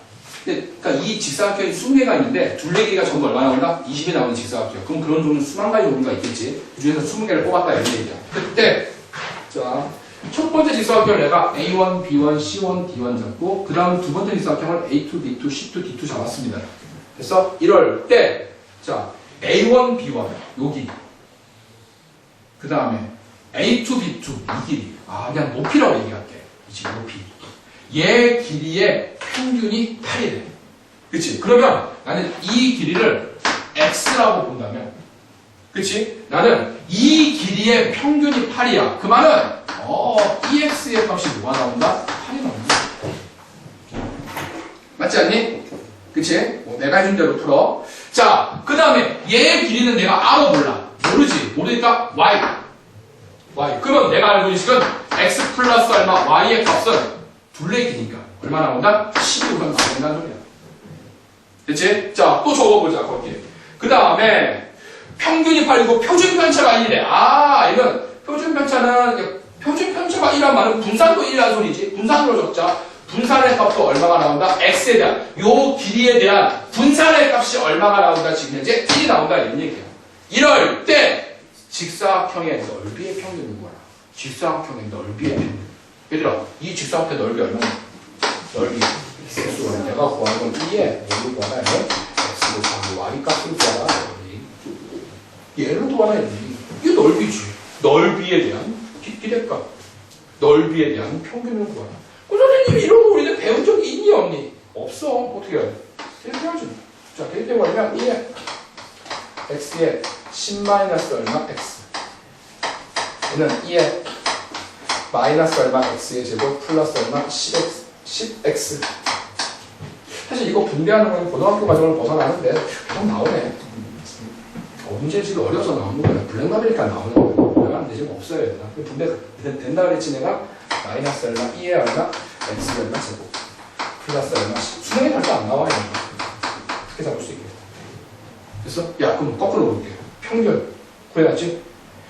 근데, 그러니까 이 직사각형이 20개가 있는데 둘레 길이가 전부 얼마 나온다? 20이 나오는 직사각형. 그럼 그런 종류 수만 가지 종류가 있겠지. 그 중에서 20개를 뽑았다 이런 얘기야. 그때 자, 첫 번째 직사각형을 내가 A1, B1, C1, D1 잡고 그 다음 두 번째 직사각형을 A2, B2, C2, D2 잡았습니다. 그래서 이럴 때 자, A1, B1 여기 그 다음에 A2, B2 이 길이 그냥 높이라고 얘기할게. 지금 높이 얘 길이의 평균이 8이래. 그치? 그러면 나는 이 길이를 X라고 본다면 그치? 나는 이 길이의 평균이 8이야. 그 말은 EX의 값이 뭐가 나온다? 8이 나온다. 맞지 않니? 그치? 내가 해준 대로 풀어. 자, 그 다음에 얘의 길이는 내가 알아 몰라. 모르니까 Y. 그러면 내가 알고 있는 식은 X 플러스 얼마 Y의 값은 둘레 길이니까 얼마 나온다? 12 우선 나온다는 소리야. 됐지? 자, 또 적어보자, 거기에. 그 다음에 평균이 8이고 표준 편차가 1이래. 이건 표준 편차가 1란 말은 분산도 1이라는 소리지. 분산으로 적자. 분산의 값도 얼마가 나온다? X에 대한 요 길이에 대한 분산의 값이 얼마가 나온다? 지금 현재 1이 나온다 이런 얘기야. 이럴 때 직사각형의 넓이의 평균은 뭐야? 직사각형의 넓이의 평균. 얘들아, 이 직사각형의 넓이 얼마나? 넓이 X로 내가 구하는 건 2에 뭐를 구하나? X로 구하고 Y 값을 구하라. 얘를 구하라. 이게 넓이지. 넓이에 대한 기대값. 넓이에 대한 평균을 구하라. 선생님이 이런 거 우리는 배운 적이 있니 없니? 없어. 어떻게 해야 돼? 이렇게 해야지. 자, 이렇게 버리면 2에 X에 10 마이너스 얼마? X. 얘는 2에 마이너스 얼마? X의 제곱 플러스 얼마? 10X. 사실 이거 분배하는 건 고등학교 과정을 벗어나는데 그냥 나오네. 문제 지금 어려서 나오는 거야. 블랙라벨이니까 나오는 거야. 내가 하는데 지금 없어요. 분배 된다 그랬지 내가? 마이너스 얼마? 2에 얼마? X 얼마? 제곱 플러스 얼마? 수능에 절대 안 나와요. 어떻게 잡을 수 있겠어? 됐어? 야, 그럼 거꾸로 볼게요. 평균 구해놨지?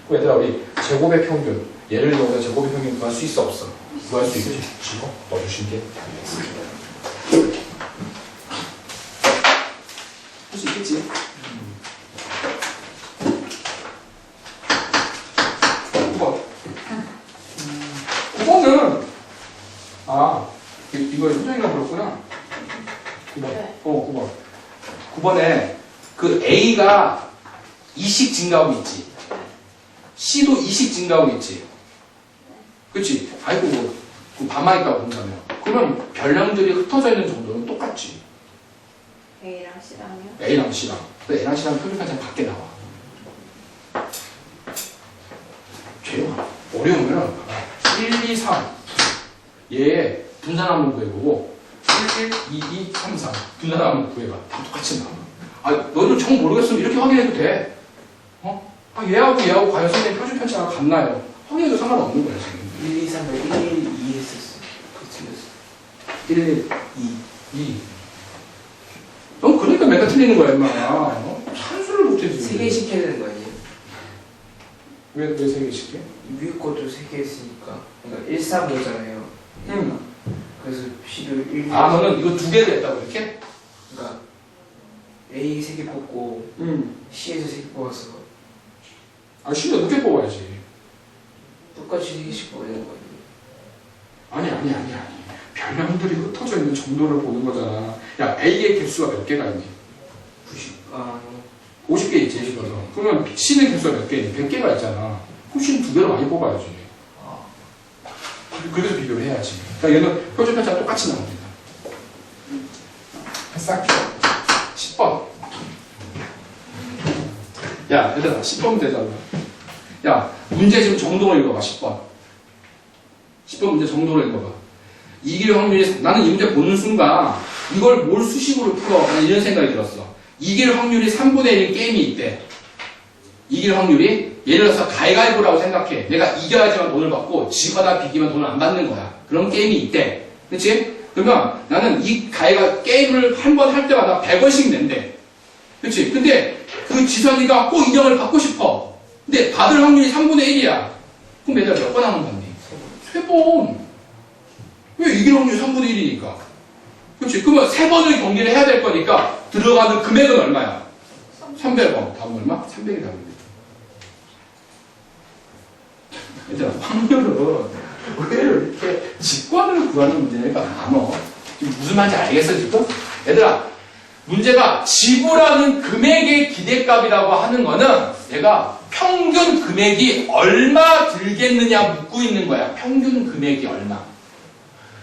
그럼 얘들아 우리 제곱의 평균 얘를 이용해서 제곱의 평균 구할 수 있어 없어? 구할 수 있지. 지금 넣어주신 게 할 수 있겠지? 9번 9번은 이거 효정이가 불렀구나 9번 네. 9번 9번에 그 A가 2씩 증가하고 있지 C도 2씩 증가하고 있지 그치? 아이고 그 반만 있다고 본다며 그러면 별량들이 흩어져 있는 정도는 똑같지 A랑 C랑요? A랑 C랑 근데 A랑 C랑 표준편차는 밖에 나와 죄요 어려우면 1, 2, 3 얘 분산하면 구해보고 1, 1, 2, 2, 3, 4 분산하면 구해봐 다 똑같이 나와 너도 정 모르겠으면 이렇게 확인해도 돼 얘하고 과연 선생님 표준편차가 같나요? 확인해도 상관없는 거야 지금 1, 2, 3, 1, 2 했었어. 그 틀렸어. 1, 2. 넌 그러니까 맨날 틀리는 거야 임마 산수를 못해 지금 3개 시켜야 되는 거 아니에요? 왜 3개 시켜? 위에 것도 3개 했으니까. 그러니까 1, 3, 5잖아요. 그래서 P를 1, 2. 너는 이거 2개를 했다고 이렇게? 그러니까 A 3개 뽑고 C에서 3개 뽑아서 C가 늦게 뽑아야지 똑같이 3개씩 뽑아야 되는 거 아니에요? 아니 별명들이 흩어져 있는 정도를 보는 거잖아 야 A의 개수가 몇 개가 있니? 50개 있지 싶어서 그러면 C는 개수가 몇 개 있니? 100개가 있잖아 그럼 C는 2배로 많이 뽑아야지 그래서 비교를 해야지 그러니까 얘는 표준편차가 똑같이 나옵니다 싹 10번 야 얘들아 10번 되잖아 야 문제 지금 정도로 읽어봐 10번 문제 정도로 읽어봐 이길 확률이 나는 이 문제 보는 순간 이걸 뭘 수식으로 풀어 나는 이런 생각이 들었어 이길 확률이 3분의 1인 게임이 있대 이길 확률이 예를 들어서 가위가위보라고 생각해 내가 이겨야지만 돈을 받고 지거나 비기면 돈을 안 받는 거야 그런 게임이 있대 그치? 그러면 나는 이 게임을 한 번 할 때마다 100원씩 낸대 그치? 근데 그 지선이가 꼭 인정을 받고 싶어 근데 받을 확률이 3분의 1이야 그럼 얘들아 몇 번 하는 건데? 3번 왜 이길 확률이 3분의 1이니까 그렇지 그러면 3번을 경기를 해야 될 거니까 들어가는 금액은 얼마야? 300원 답은 얼마? 300이 답입니다 얘들아 확률은 왜 이렇게 직관을 구하는 문제가 많어 지금 무슨 말인지 알겠어 지금? 얘들아 문제가 지불하는 금액의 기대값이라고 하는 거는 얘가 평균 금액이 얼마 들겠느냐 묻고 있는 거야. 평균 금액이 얼마.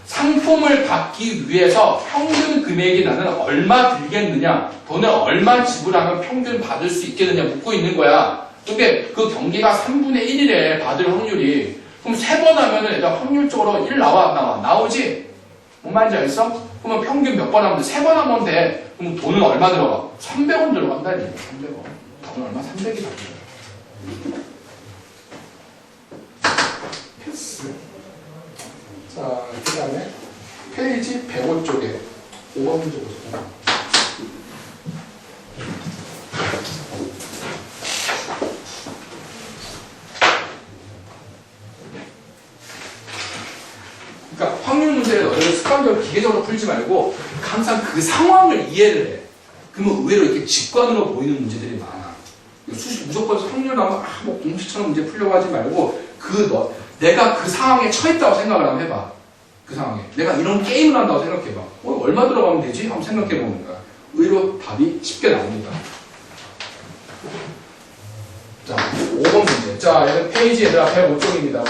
상품을 받기 위해서 평균 금액이 나는 얼마 들겠느냐, 돈을 얼마 지불하면 평균 받을 수 있겠느냐 묻고 있는 거야. 근데 그 경기가 3분의 1이래, 받을 확률이. 그럼 3번 하면은 얘가 확률적으로 1 나와, 안 나와? 나오지? 뭔 말인지 알겠어? 그러면 평균 몇 번 하면 돼? 3번 하면 돼. 그럼 돈은 얼마 들어가? 300원 들어간다니. 300원. 돈은 얼마? 300이 들어가. 패스. 자, 그 다음에 페이지 105쪽에 5번 문제 보세요. 그러니까 확률 문제를 너희들 습관적으로 기계적으로 풀지 말고 항상 그 상황을 이해를 해. 그러면 의외로 이렇게 직관으로 보이는 문제들이 많아. 수식 무조건 확률 나오면 뭐 공식처럼 문제 풀려고 하지 말고 내가 그 상황에 처했다고 생각을 한번 해봐. 그 상황에 내가 이런 게임을 한다고 생각해봐. 얼마 들어가면 되지? 한번 생각해보는 거야. 의외로 답이 쉽게 나옵니다. 자, 5번 문제. 자, 얘는 페이지 얘들아 105쪽입니다.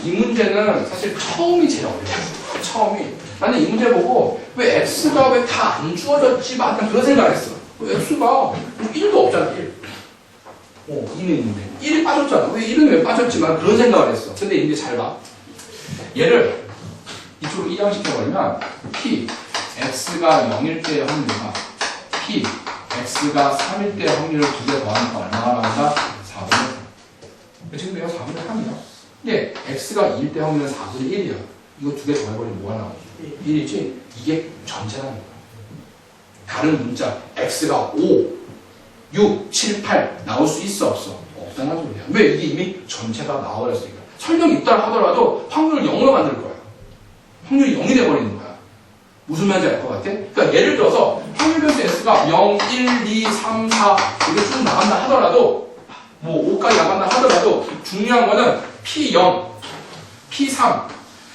이 문제는 사실 처음이 제일 어려워요. 처음이. 나는 이 문제 보고 왜 X가 왜 다 안 주어졌지? 막 그런 생각을 했어. 왜 X가 1도 없잖아, 1. 2는 있는데. 1이 빠졌잖아. 왜 1은 왜 빠졌지만 그런 생각을 했어. 근데 이제 잘 봐. 얘를 이쪽으로 이항시켜버리면 P, X가 0일 때의 확률과 P, x가 3일 때 확률을 2개 더하니까 얼마나 나온다? 4분의 3. 지금 내가 4분의 3이야. 근데 x가 2일 때 확률은 4분의 1이야. 이거 2개 더해버리면 뭐가 나오지? 1이지? 이게 전체라는 거야. 다른 문자 x가 5, 6, 7, 8 나올 수 있어 없어? 없다는 소리야. 왜? 이게 이미 전체가 나와버렸으니까. 설명이 있다 하더라도 확률을 0으로 만들 거야. 확률이 0이 돼버리는 거야. 무슨 말인지 알 것 같아? 그러니까 예를 들어서 확률 변수 S가 0, 1, 2, 3, 4 이렇게 쭉 나간다 하더라도 뭐 5까지 나간다 하더라도 중요한 거는 P0, P3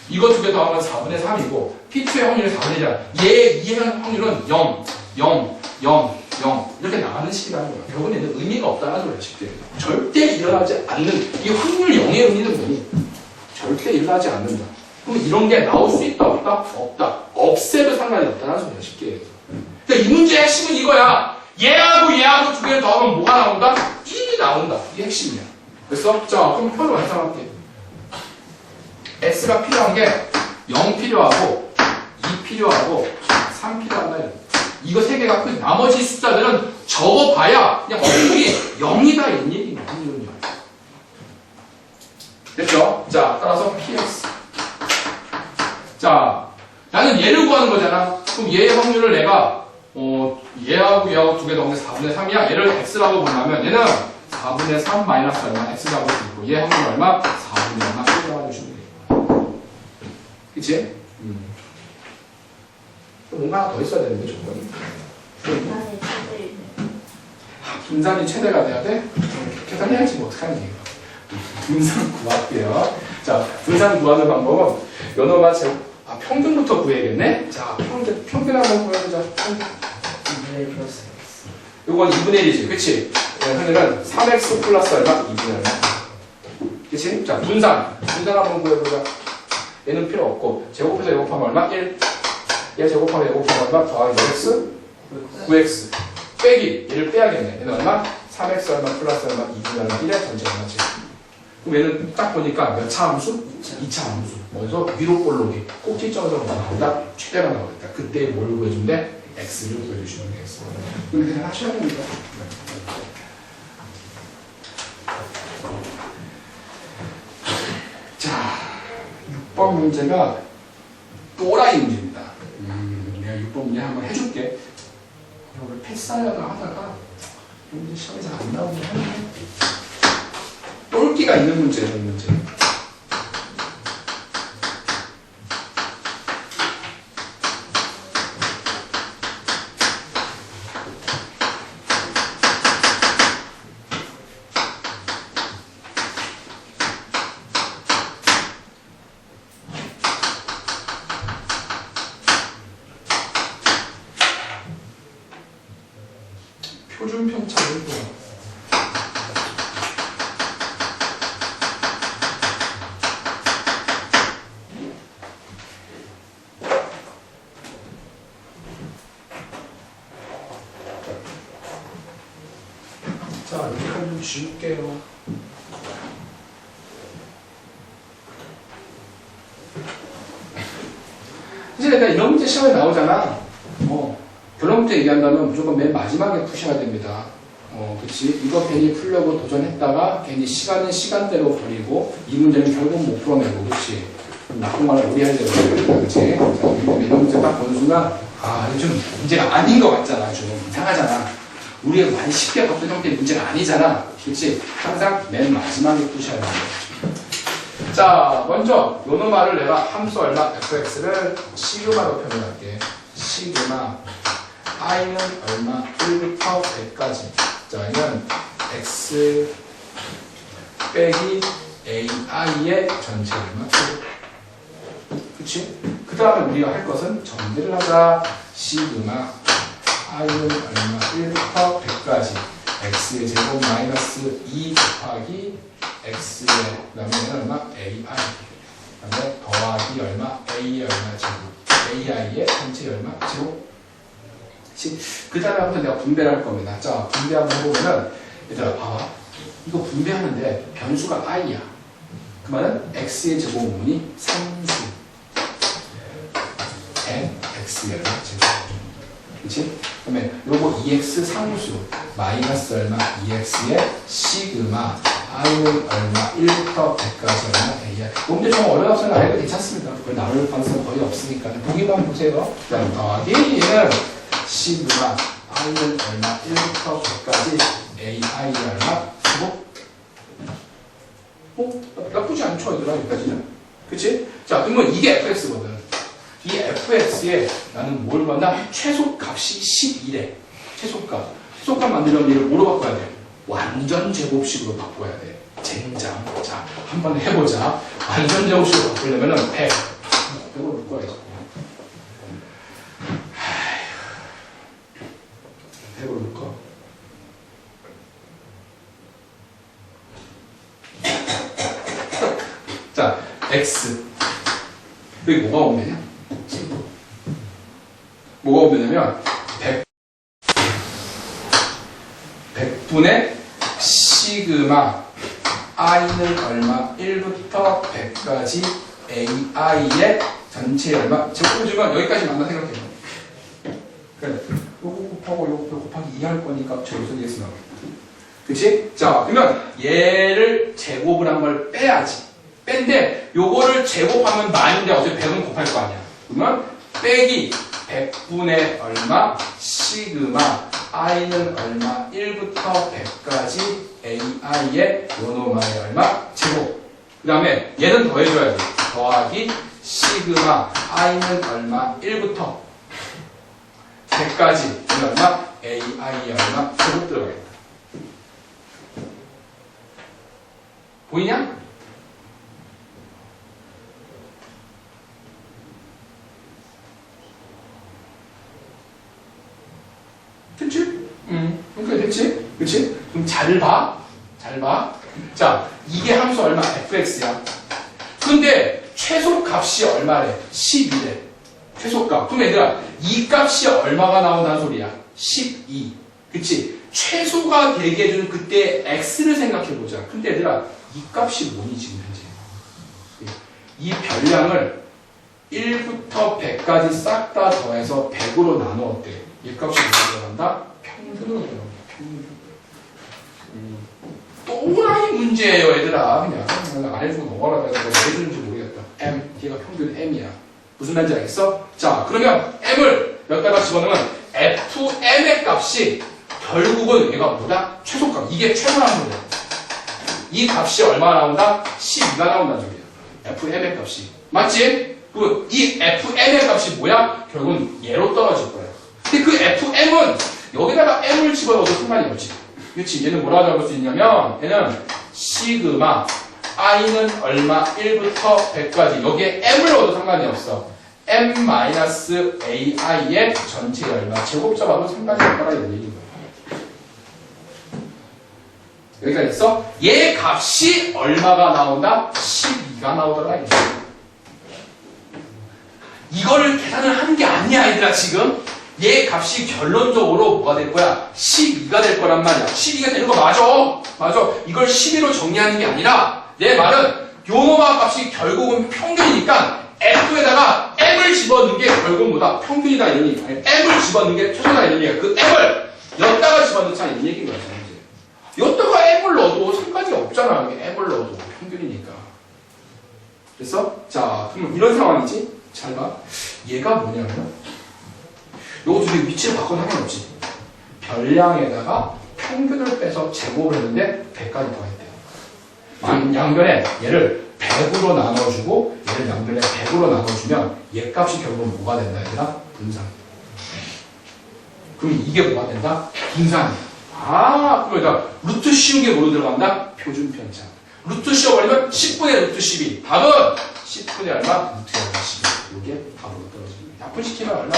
이거 두 개 더하면 4분의 3이고 P2의 확률이 4분의 1이야. 얘 2의 확률은 0, 0, 0, 0 이렇게 나가는 식이라는 거야. 결국은 얘는 의미가 없다는 소리야. 쉽게. 절대 일어나지 않는 이 확률 0의 의미는 뭐니? 절대 일어나지 않는다. 그럼 이런 게 나올 수 있다 없다? 없다. 없애도 상관이 없다는 소리야. 쉽게 해서. 그러니까 이 문제의 핵심은 이거야. 얘하고 두 개를 더하면 뭐가 나온다? 1이 나온다. 이게 핵심이야. 그래서 자 그럼 표를 완성할게. X가 필요한 게 0 필요하고 2 필요하고 3 필요한다. 이거 세 개가 큰 나머지 숫자들은 적어봐야 그냥 확률이 0이다 이 얘기야. 됐죠? 자 따라서 PX. 자, 나는 얘를 구하는 거잖아. 그럼 얘의 확률을 내가 얘하고 두 개 더하면 4분의 3이야. 얘를 x라고 본다면 얘는 4분의 3 마이너스 얼마 x라고 할 수 있고 얘 확률 얼마? 4분의 얼마 x라고 해주시면 돼. 그치? 뭔가 하나 더 있어야 되는데 조건이. 분산의 차들. 분산이 최대가 돼야 돼? 계산해야지 뭐 어떡하니. 분산 구할게요. 자, 분산 구하는 방법은 연어가 평균부터 구해야겠네? 자, 평균 한번 구해보자. 2분의 1 플러스 x. 이건 2분의 1이지, 그치? 확률은 3x 플러스 얼마? 2분의 얼마? 그치? 자, 분산 한번 구해보자. 얘는 필요 없고, 제곱해서 제곱하면 얼마? 1. 얘 제곱하면 얼마? 더하기 6x? 9x. 빼기, 얘를 빼야겠네. 얘는 얼마? 3x 얼마 플러스 얼마? 2분의 얼마? 1의 전체 얼마지? 그럼 얘는 딱 보니까 몇 차 함수? 2차 함수. 먼저 위로 볼록이 꼭지점에서 뭐가 나온다? 최대가 나오겠다. 그때 뭘 구해준대? x를 구해주시면 되겠습니다. 그럼 그냥 하셔야 됩니다. 자, 6번 문제가 또라이 문제입니다. 내가 6번 문제 한번 해줄게. 이걸 패스하려다 하다가 이 문제 시험에서 안 나오긴 하는데 똘끼가 있는 문제예요, 이 문제. 표준 편차를 구하라. 자, 여기까지 좀 지울게요. 이제 내가 이런 문제 시험에 나오잖아. 결론 문제 얘기한다면 무조건 맨 마지막에 푸셔야 됩니다. 그치? 이거 괜히 풀려고 도전했다가 괜히 시간은 시간대로 버리고 이 문제는 결국 못 풀어내고, 그치? 나쁜 말을 우리 할 때도 그치? 이런 문제 딱 보는 순간, 이거 좀 문제가 아닌 것 같잖아. 좀 이상하잖아. 우리가 많이 쉽게 봤던 형태의 문제가 아니잖아. 그치? 항상 맨 마지막에 푸셔야 돼요. 자, 먼저 요 놈아를 내가 함수 얼마 fx를 시그마로 표현할게. 시그마 i는 얼마? 1부터 100까지. 자, 이는 x 빼기 ai의 전체 얼마? 그치? 그 다음에 우리가 할 것은 정리를 하자. 시그마 i는 얼마? 1부터 100까지. x의 제곱 마이너스 2 곱하기 x의 그 다음에 얘는 얼마? ai. 그 다음에 더하기 얼마? a의 얼마 제곱. ai의 전체 얼마? 제곱. 그 다음에 한번 내가 분배를 할 겁니다. 자, 분배 한번 해보면은, 얘들아, 봐봐. 이거 분배하는데 변수가 i야. 그 말은 x의 제곱분이 3수. n x의 제곱. 그치? 그다음에 요거 EX 상수 마이너스 얼마 EX의 시그마 I는 얼마 1부터 100까지 얼마 A야. 근데 좀 어려워서는 알고 괜찮습니다. 그걸 나눌 가능성은 거의 없으니까 보기만 보세요. 그다음 더하기 얘는 시그마 I는 얼마 1부터 100까지 AI 얼마 15? 나쁘지 않죠 얘들아 여기까지는. 그치? 자 그러면 이게 fx거든. 이 fx에 나는 뭘 받나? 최소값이 11에 최소값 만들려면 얘를 뭐로 바꿔야 돼? 완전 제곱식으로 바꿔야 돼. 젠장. 자 한번 해보자. 완전 제곱식으로 바꾸려면은 100 100으로 묶어야지. 100으로 묶어. 자 x 여기 뭐가 오면 되냐? 뭐가 오면 되냐면 100분의 시그마 i는 얼마 1부터 100까지 ai의 전체 얼마 제곱해주면 여기까지 만나 생각해봐. 그래 요거 곱하고 요거 곱하기 2 할 거니까 저기서 예스 나와. 그치? 자 그러면 얘를 제곱을 한 걸 빼야지. 뺀데 요거를 제곱하면 만인데 어차피 100은 곱할 거 아니야. 그러면 빼기 100분의 얼마 시그마 i는 얼마 1부터 100까지 ai의 요노마의 얼마 제곱. 그 다음에 얘는 더해줘야지. 더하기 시그마 i는 얼마 1부터 100까지 얼마 ai의 얼마 제곱 들어가겠다. 보이냐? 됐지? 그러니까 됐지? 그치? 그럼 잘 봐. 잘 봐. 자, 이게 함수 얼마? fx야. 근데 최소값이 얼마래? 12래. 최소값. 그럼 얘들아, 이 값이 얼마가 나온다는 소리야? 12. 그치? 최소가 되게 해주는 그때 x를 생각해보자. 근데 얘들아, 이 값이 뭐니 지금 현재? 이 별량을 1부터 100까지 싹 다 더해서 100으로 나누었대. 이 값이 뭐로 들어간다? 평균으로 들어간다. 평균. 또라이 문제예요, 얘들아. 그냥 안 해주고 넘어가라 해서 왜 해주는지 모르겠다. m, 걔가 평균 m이야. 무슨 말인지 알겠어? 자, 그러면 m을 몇 달가 집어넣으면 fm의 값이 결국은 얘가 뭐다? 최소값. 이게 최소한 거야. 이 값이 얼마나 나온다? 12가 나온다는 소리야. fm의 값이. 맞지? 그리고 이 fm의 값이 뭐야? 결국은 얘로 떨어질 거야. 근데 그 fm은 여기다가 m을 집어넣어도 상관이 없지. 그렇지? 얘는 뭐라고 적을 수 있냐면 얘는 시그마 i는 얼마 1부터 100까지 여기에 m을 넣어도 상관이 없어. m-ai의 전체 얼마 제곱 잡아도 상관이 없다라 이런 얘기인 거야. 여기까지 있어? 얘 값이 얼마가 나온다? 12가 나오더라 이거. 이거를 계산을 하는 게 아니야 얘들아 지금. 얘 값이 결론적으로 뭐가 될 거야? 12가 될 거란 말이야. 12가 되는 거 맞아. 맞아. 이걸 12로 정리하는 게 아니라 내 말은 요노마 값이 결국은 평균이니까 F에다가 M을 집어넣는 게 결국은 뭐다? 평균이다 이런 얘기. 아니, M을 집어넣는 게 최소다 이런 얘기야. 그 M을 여기다가 집어넣자 이런 얘기인 거야. 이제. 여기다가 M을 넣어도 상관이 없잖아. M을 넣어도 평균이니까. 됐어? 자, 그럼 이런 상황이지? 잘 봐. 얘가 뭐냐면 요거 두 개 위치를 바꿔도 상관없지. 별량에다가 평균을 빼서 제곱을 했는데 100까지 더했대요. 양변에 얘를 100으로 나눠주고 얘를 양변에 100으로 나눠주면 얘 값이 결국은 뭐가 된다 얘들아? 분산. 그럼 이게 뭐가 된다? 분산이야. 아, 그러니까 루트 씌운 게 뭐로 들어간다? 표준 편차. 루트 씌워버리면 10분의 루트 12. 답은 10분의 얼마? 루트 얼마 12. 이게 답으로 떨어집니다. 약분시키면 얼마?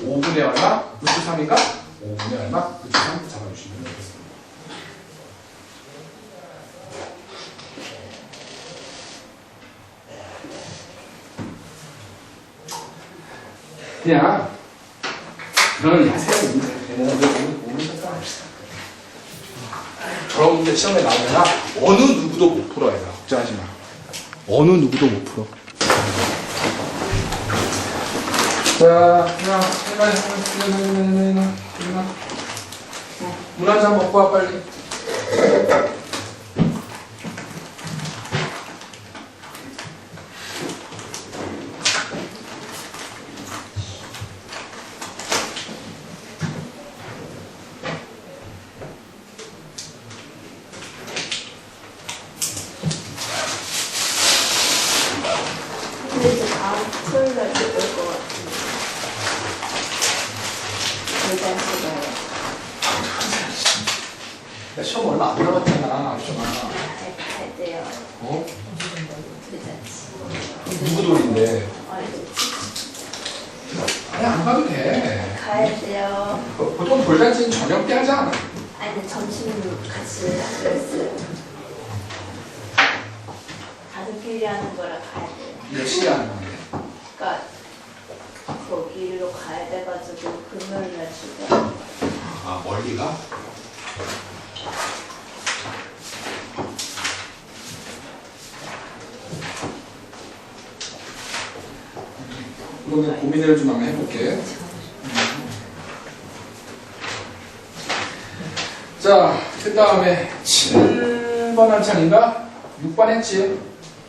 5분의 얼마? 루트 3인가? 5분의 얼마? 루트 3 잡아주시면 되겠습니다. 그냥 그런 야생의 문제 오는 것도 아닙니다. 저런 문제 시험에 나오면 어느 누구도 못 풀어요. 걱정하지 마. 어느 누구도 못 풀어. 자, 그냥 물 한 잔 먹고 와 빨리. 근데 이제 다음 토요일 날 못올 것 같은데. 대단하시네요. 야, 시험 얼마 안 남았잖아, 아시잖아. 가야 돼요. 어? 대단치. 누구 돈인데? 알겠지? 아니 안 가도 돼. 가야 돼요. 보통 돌잔치는 저녁 때 하지 않아? 아니, 근데 점심으로 같이 하기로 했어요. 가족끼리 하는 거라 가야 돼요. 몇 시에 하는 건데? 그러니까 거기로 가야 돼가지고 금요일 날 출근. 아 멀리가? 그러면 고민을 좀 한번 해볼게. 자, 그 다음에 7번 한 창인가? 6번 했지?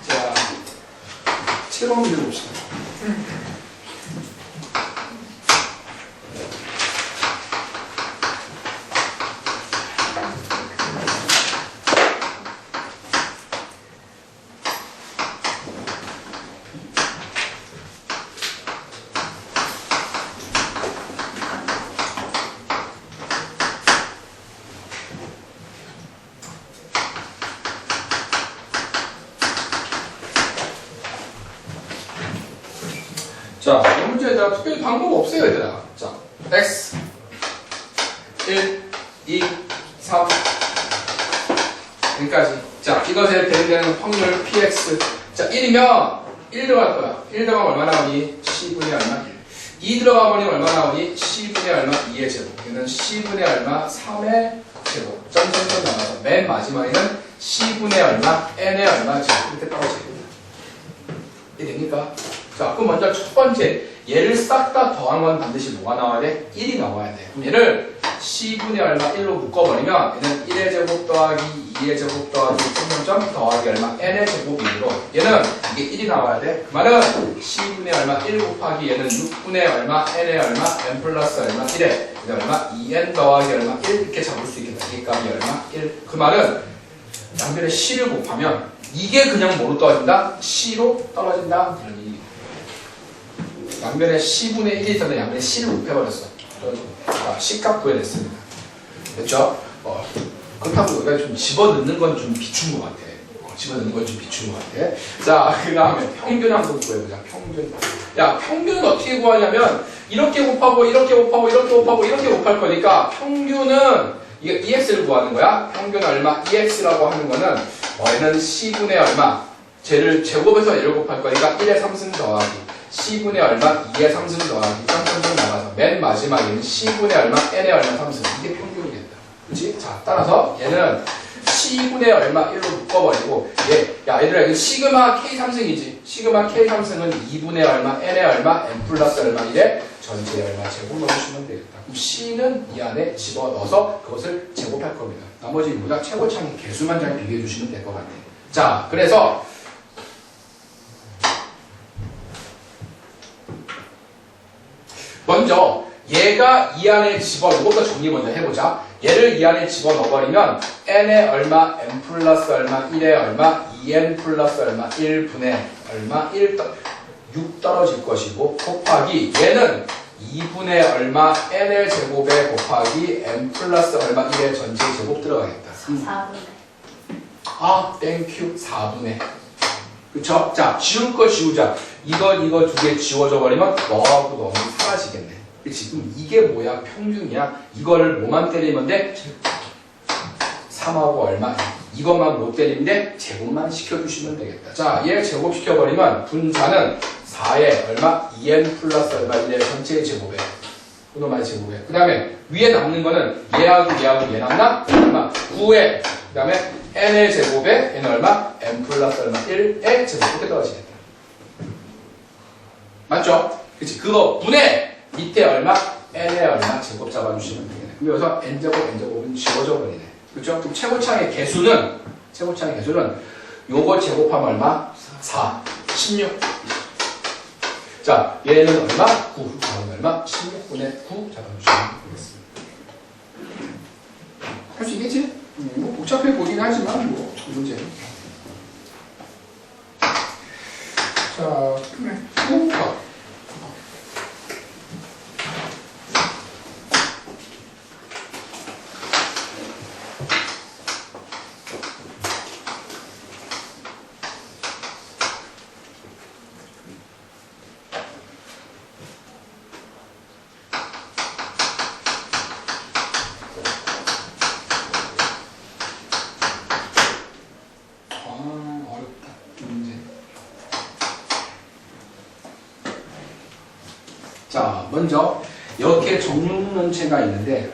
자, 7번 문제 봅시다. 자, 이 문제에다 특별히 방법 없어요, 얘들아. 자, x 1, 2, 3 여기까지. 자, 이것에 대응되는 확률 px. 자, 1이면 1 들어갈 거야. 1 들어가면 얼마 나오니? c분의 얼마? 1. 2 들어가면 얼마 나오니? c분의 얼마? 2의 제곱. 얘는 c분의 얼마? 3의 제곱. 점점점 나와서 맨 마지막에는 c분의 얼마? n의 얼마 제곱. 이렇게 떨어져야 됩니다. 이해됩니까? 자, 그럼 먼저 첫 번째, 얘를 싹 다 더한 건 반드시 뭐가 나와야 돼? 1이 나와야 돼. 그럼 얘를 c분의 얼마 1로 묶어버리면 얘는 1의 제곱 더하기 2의 제곱 더하기 점점점 더하기 얼마 n의 제곱이므로 얘는 이게 1이 나와야 돼. 그 말은 c분의 얼마 1 곱하기 얘는 6분의 얼마 n의 얼마 n 플러스 얼마 1에 얘는 얼마 2n 더하기 얼마 1 이렇게 잡을 수 있겠다. 이 값이 얼마 1. 그 말은 양변에 c를 곱하면 이게 그냥 뭐로 떨어진다? c로 떨어진다. 이런 얘기. 양변에 c분의 1이 있었는데 양변에 c를 곱해버렸어. 자, c값 구해냈습니다. 됐죠? 그렇다고 우리가 좀 집어넣는 건 좀 비춘 것 같아. 집어넣는 건 좀 비춘 것 같아. 자, 그 다음에 평균 한번 구해보자. 평균. 야, 평균은 어떻게 구하냐면 이렇게 곱하고 이렇게 곱하고 이렇게 곱하고 이렇게 곱할 거니까 평균은 이게 EX를 구하는 거야. 평균 얼마? EX라고 하는 거는 얘는 c분의 얼마? 쟤를 제곱해서 얘를 곱할 거니까 1의 3승 더하기 c분의 얼마? 2의 3승 더하기 점점점 나가서 맨 마지막에는 c분의 얼마? n의 얼마 3승. 이게 평균이겠다. 그치? 자, 따라서 얘는 c분의 얼마 1로 묶어버리고 야 얘들아 이거 시그마 k 3승이지. 시그마 k 3승은 2분의 얼마? n의 얼마? n 플러스 얼마 1에 전체의 얼마 제곱 넣으시면 되겠다. 그럼 c는 이 안에 집어넣어서 그것을 제곱할 겁니다. 나머지 보다 최고창 개수만 잘 비교해 주시면 될 것 같아요. 자, 그래서 먼저 얘가 이 안에 집어넣어서 정리 먼저 해보자. 얘를 이 안에 집어넣어버리면 n의 얼마, n 플러스 얼마, 1의 얼마, 2n 플러스 얼마, 1분의 얼마, 6 떨어질 것이고 곱하기 얘는 2분의 얼마, n의 제곱에 곱하기 n 플러스 얼마, 1의 전체 제곱 들어가겠다. 4분의. 아, 땡큐. 4분의. 그쵸? 자, 지울 거 지우자. 이거 두 개 지워져 버리면 너하고 너무 사라지겠네. 지금 이게 뭐야? 평균이야. 이거를 뭐만 때리면 돼? 3하고 얼마? 이것만 못 때리면 돼? 제곱만 시켜주시면 되겠다. 자, 얘 제곱시켜버리면 분자는 4에 얼마? 2n 플러스 얼마? 1의 전체의 제곱에 그놈의 제곱에 그 다음에 위에 남는 거는 얘하고 얘 남나? 얼마? 9에 그 다음에 n의 제곱에 얘는 얼마? n 플러스 얼마? 1의 제곱. 이렇게 떨어지겠다. 맞죠? 그치? 그거 분의 밑에 얼마? n의 얼마 제곱 잡아주시면 되겠네. 그럼 여기서 n제곱은 지워져 버리네. 그렇죠? 그럼 최고차의 개수는 요거 제곱하면 얼마? 4, 16. 자, 얘는 얼마? 9. 다음은 얼마? 16분의 9 잡아주시면 되겠습니다. 할 수 있겠지? 뭐 복잡해 보긴 하지만 뭐 문제. 자, 그래. 자, 먼저 이렇게 정육면체가 있는데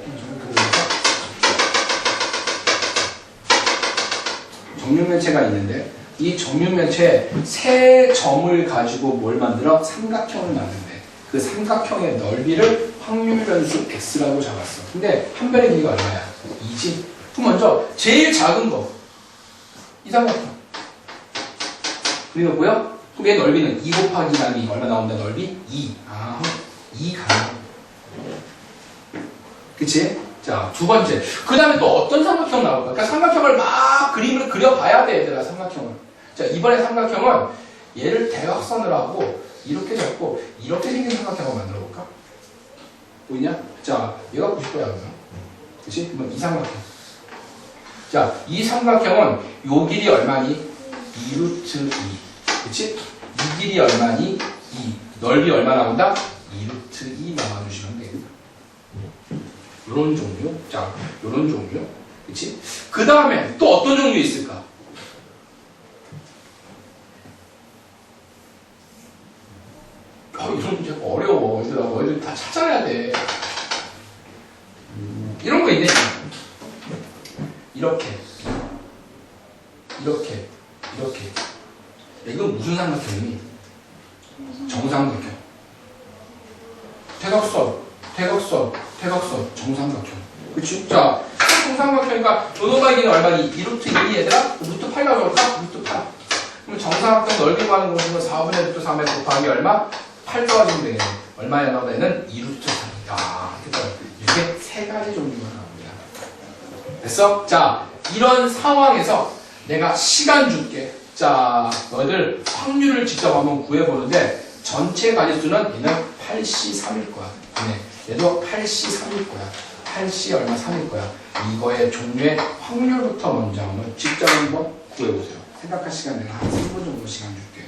이 정육면체에 세 점을 가지고 뭘 만들어? 삼각형을 만든대. 그 삼각형의 넓이를 확률 변수 x라고 잡았어. 근데 한 변의 길이가 얼마야? 2지. 그럼 먼저 제일 작은 거 이 삼각형 그려놓고요. 그럼 얘 넓이는 2 곱하기 2 얼마 나온다? 넓이 2. 2 가능. 그치? 자, 두 번째. 그 다음에 또 어떤 삼각형 나올까? 그러니까 삼각형을 막 그림을 그려봐야 돼, 얘들아, 삼각형을. 자, 이번에 삼각형은 얘를 대각선을 하고, 이렇게 잡고, 이렇게 생긴 삼각형을 만들어 볼까? 보이냐? 자, 얘가 90도야, 그러면. 그치? 그러면 이 삼각형. 자, 이 삼각형은 요 길이 얼마니? 2루트 2. 그치? 이 길이 얼마니? 2. 넓이 얼마 나온다? 2루트 2 나와주시면 되겠다. 요런 종류. 자, 요런 종류. 그치? 그 다음에 또 어떤 종류 있을까? 이런 문제가 어려워. 얘들아, 너희들 다 찾아야 돼. 이런 거 있네. 이렇게. 이건 무슨 삼각형이니? 정삼각형. 대각선, 정삼각형. 그치? 자, 정삼각형이니까 요노바의 길이는 얼마니? 2루트 2 얘들아? 루트 8 나올까? 루트 8. 그럼 정삼각형 넓이 구하는 것은 4분의 루트 3에 곱하기 얼마? 8 더하시면 되겠네. 얼마에 나오다 얘는 2루트 3. 야, 이렇게 세 가지 종류가 나옵니다. 됐어? 자, 이런 상황에서 내가 시간 줄게. 자, 너희들 확률을 직접 한번 구해보는데 전체 가지수는 얘는 8C3일 거야. 네, 얘도 8C3일 거야. 8C 얼마 3일 거야. 이거의 종류의 확률부터 먼저 한번 직접 한번 구해보세요. 생각할 시간 내가 한 3분 정도 시간 줄게요.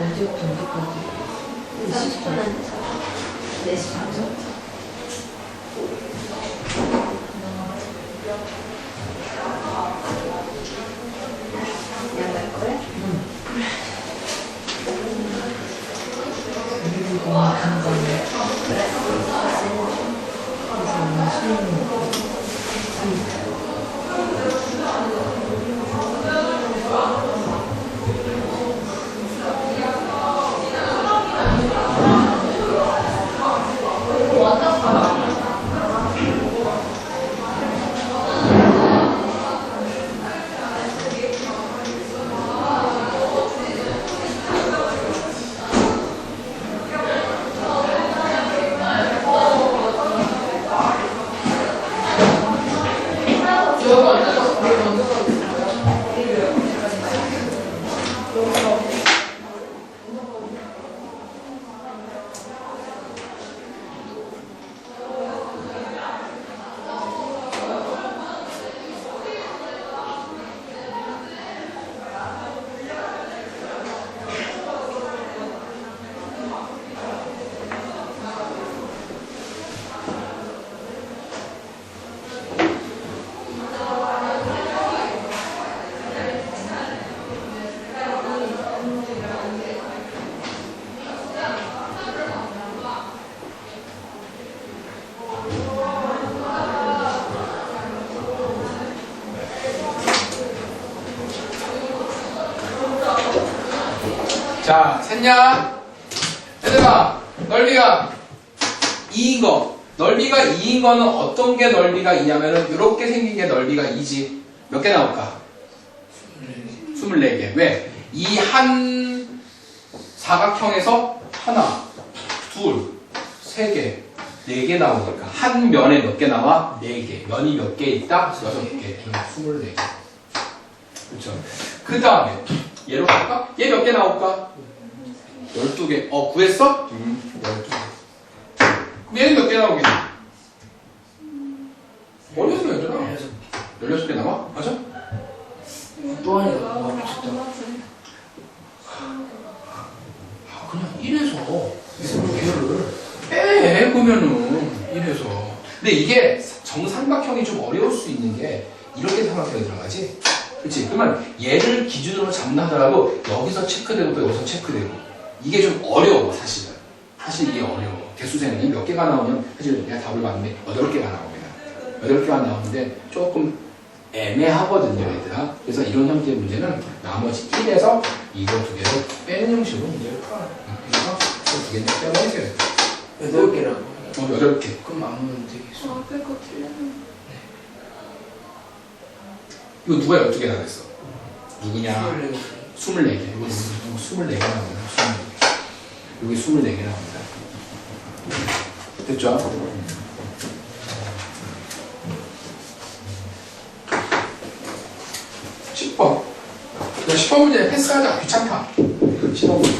언제부터 언제까지? 30분 안에서 4시 반 정도. 양갈 거야? 자, 샜냐? 얘들아, 넓이가 2인 거. 넓이가 2인 거는 어떤 게 넓이가 2냐면은 이렇게 생긴 게 넓이가 2지. 몇 개 나올까? 24개. 왜? 이 한 사각형에서 하나, 둘, 세 개, 4개 나오니까 한 면에 몇 개 나와? 4개. 면이 몇 개 있다? 6개. 24개. 그렇죠? 그 다음에 얘로 갈까? 얘 몇 개 나올까? 12개. 구했어? 12개. 그럼 얘는 몇 개 나오겠니? 어려서 얘들아. 16개 나와? 맞아? 또 하니까 미쳤다. 그냥 1에서 20개를 빼, 그러면은 1에서. 근데 이게 정삼각형이 좀 어려울 수 있는 게 이렇게 삼각형이 들어가지? 그치? 그러면 얘를 기준으로 잡는다 하더라도 여기서 체크되고 또 여기서 체크되고 이게 좀 어려워, 사실은. 사실 이게 어려워. 개수생이 몇 개가 나오면 사실 내가 답을 봤는데 8개가 나옵니다. 8개가 나오는데 조금 애매하거든요, 얘들아. 그래서 이런 형태의 문제는 나머지 1에서 이거 2개를 빼는 형식으로 문제를 풀어요. 그래서 그 2개는 빼버리세요. 8개라고. 8개. 그럼 아무면 되겠어. 빼고 틀렸네. 이거 누가 12개 나왔어? 누구냐? 24개. 24개. 이거 24개 나옵니다. 24개. 여기 24개 나옵니다. 됐죠? 야, 10번 문제 패스하자. 귀찮다. 10번 문제.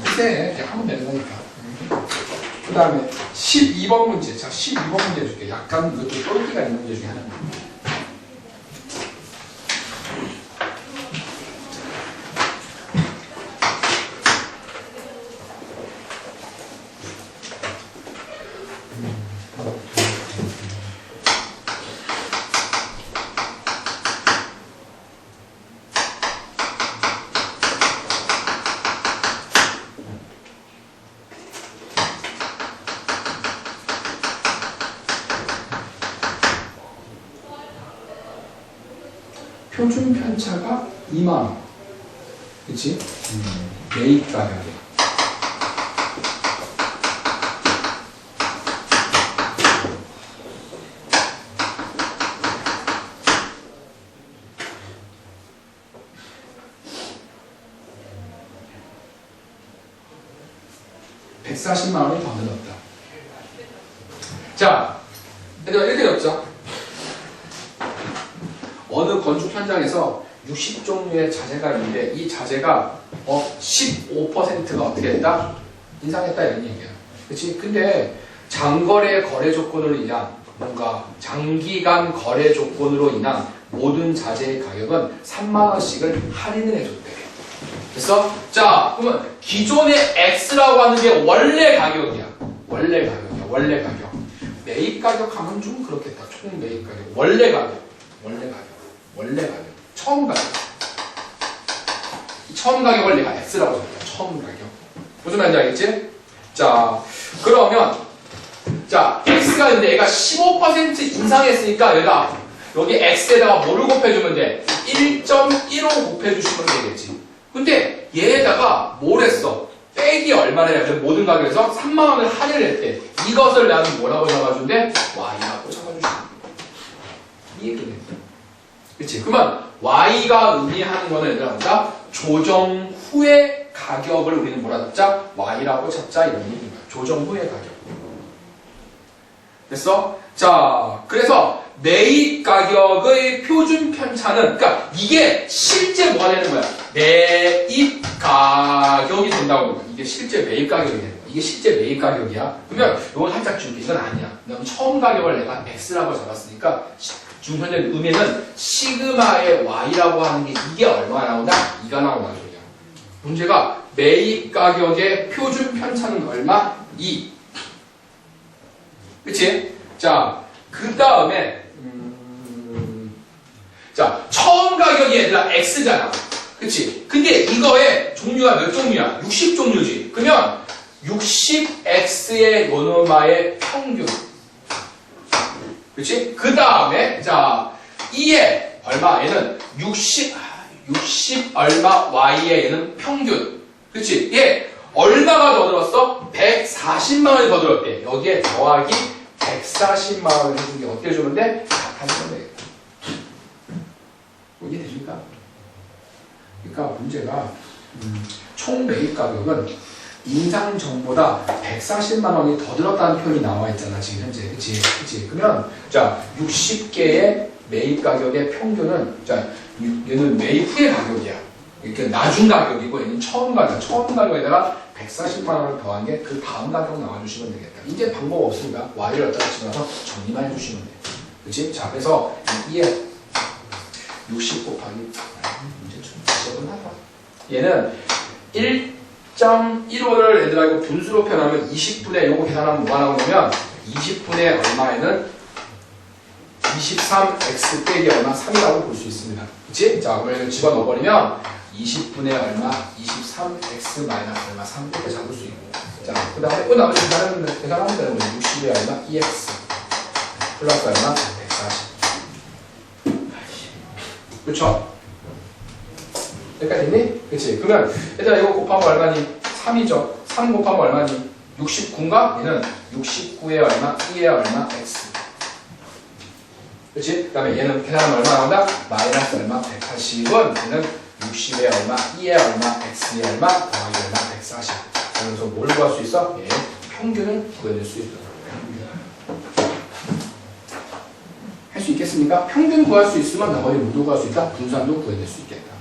패스해. 그냥 하면 되는 거니까. 그 다음에 12번 문제. 자, 12번 문제 해줄게. 약간 이것도 똘끼가 있는 문제 중에 하나입니다. 표준 편차가 2만원. 그치? 매입 가격에. $140만원이 더 늘었다. 자, 이렇게 적죠. 어느 건축 현장에서 60종류의 자재가 있는데 이 자재가 15%가 어떻게 했다? 인상했다 이런 얘기야. 그치? 근데 장거래 거래 조건으로 인한 뭔가 장기간 거래 조건으로 인한 모든 자재의 가격은 3만원씩을 할인을 해줬대. 됐어? 자, 그러면 기존의 X라고 하는 게 원래 가격이야. 원래 가격이야. 원래 가격. 매입 가격 하면 좀 그렇겠다. 총 매입 가격. 원래 가격. 원래 가격. 원래 가격. 처음 가격. 처음 가격을 내가 X라고 적어요. 처음 가격. 무슨 말인지 알겠지? 자, 그러면 자, X가 있는데 얘가 15% 인상했으니까 얘가 여기 X에다가 뭐를 곱해주면 돼? 1.15 곱해주시면 되겠지. 근데 얘에다가 뭘 했어? 빼기 얼마를 해야 돼? 모든 가격에서 3만원을 할인을 했대. 이것을 나는 뭐라고 잡아준대? Y라고 잡아주시면 돼. 이 얘기네. 그치? 그러면 Y가 의미하는 거는 얘들아 뭔가 조정 후의 가격을 우리는 뭐라 잡자? Y라고 잡자 이런 얘기인 거야. 조정 후의 가격. 됐어? 자, 그래서 매입 가격의 표준 편차는, 그러니까 이게 실제 뭐가 되는 거야? 매입 가격이 된다고 하는 거야. 이게 실제 매입 가격이 되는 거야. 이게 실제 매입 가격이야. 그러면 이건 살짝 줄게. 이건 아니야. 그럼 처음 가격을 내가 X라고 잡았으니까 지금 현재 의미는 시그마의 Y라고 하는 게 이게 얼마 나오나? 이가 나온다는 소리야. 문제가 매입 가격의 표준 편차는 얼마? 2. 그치? 자, 그 다음에 자, 처음 가격이 얘들아 X잖아. 그치? 근데 이거의 종류가 몇 종류야? 60종류지. 그러면 60X의 요노마의 평균. 그치? 그 다음에 자, 이에 얼마? 얘는 60 얼마 Y의 얘는 평균. 그치? 얘 얼마가 더 들었어? 140만원이 더 들었대. 여기에 더하기 140만원을 해준 게 어떻게 주면 돼? 하시면 되겠다. 이해되십니까? 그러니까 문제가 총 매입 가격은 인상전보다 140만원이 더 들었다는 표현이 나와 있잖아 지금 현재. 그치? 그러면 자 60개의 매입 가격의 평균은 자 얘는 매입 후의 가격이야. 이렇게 나중 가격이고 얘는 처음 가격. 처음 가격에다가 140만원을 더한 게 그 다음 가격 나와주시면 되겠다. 이제 방법 없습니다. Y를 어디다 집어넣어서 정리만 해주시면 돼. 그치? 자 그래서 이에 60 곱하기 문제 좀 지저분하다. 얘는 1.15를 얘들아 이거 분수로 표현하면 20분의 요거 계산하면 뭐가 나오냐면 20분의 얼마에는 23x 빼기 얼마 3이라고 볼 수 있습니다. 그치? 자 그러면 이거 집어넣어버리면 20분의 얼마 23x 마이너스 얼마 3 이렇게 잡을 수 있고 자 그 다음에 그 나머지 계산하면 되는 거예요. 60의 얼마 2x 플러스 얼마 140 그쵸? 여기까지 됐니? 그치? 그러면 얘들아 이거 곱하면 얼마니? 3이죠? 3 곱하면 얼마니? 69인가? 얘는 69의 얼마? 2의 얼마? x 그치? 그 다음에 얘는 계산하면 얼마 나온다? 마이너스 얼마? 180은 얘는 60의 얼마? 2의 얼마? x의 얼마? 더하기 얼마? 140 그래서 뭘 구할 수 있어? 얘 평균을 구해낼 수 있어. 할 수 있겠습니까? 평균 구할 수 있으면 나머지 모두 구할 수 있다. 분산도 구해낼 수 있겠다.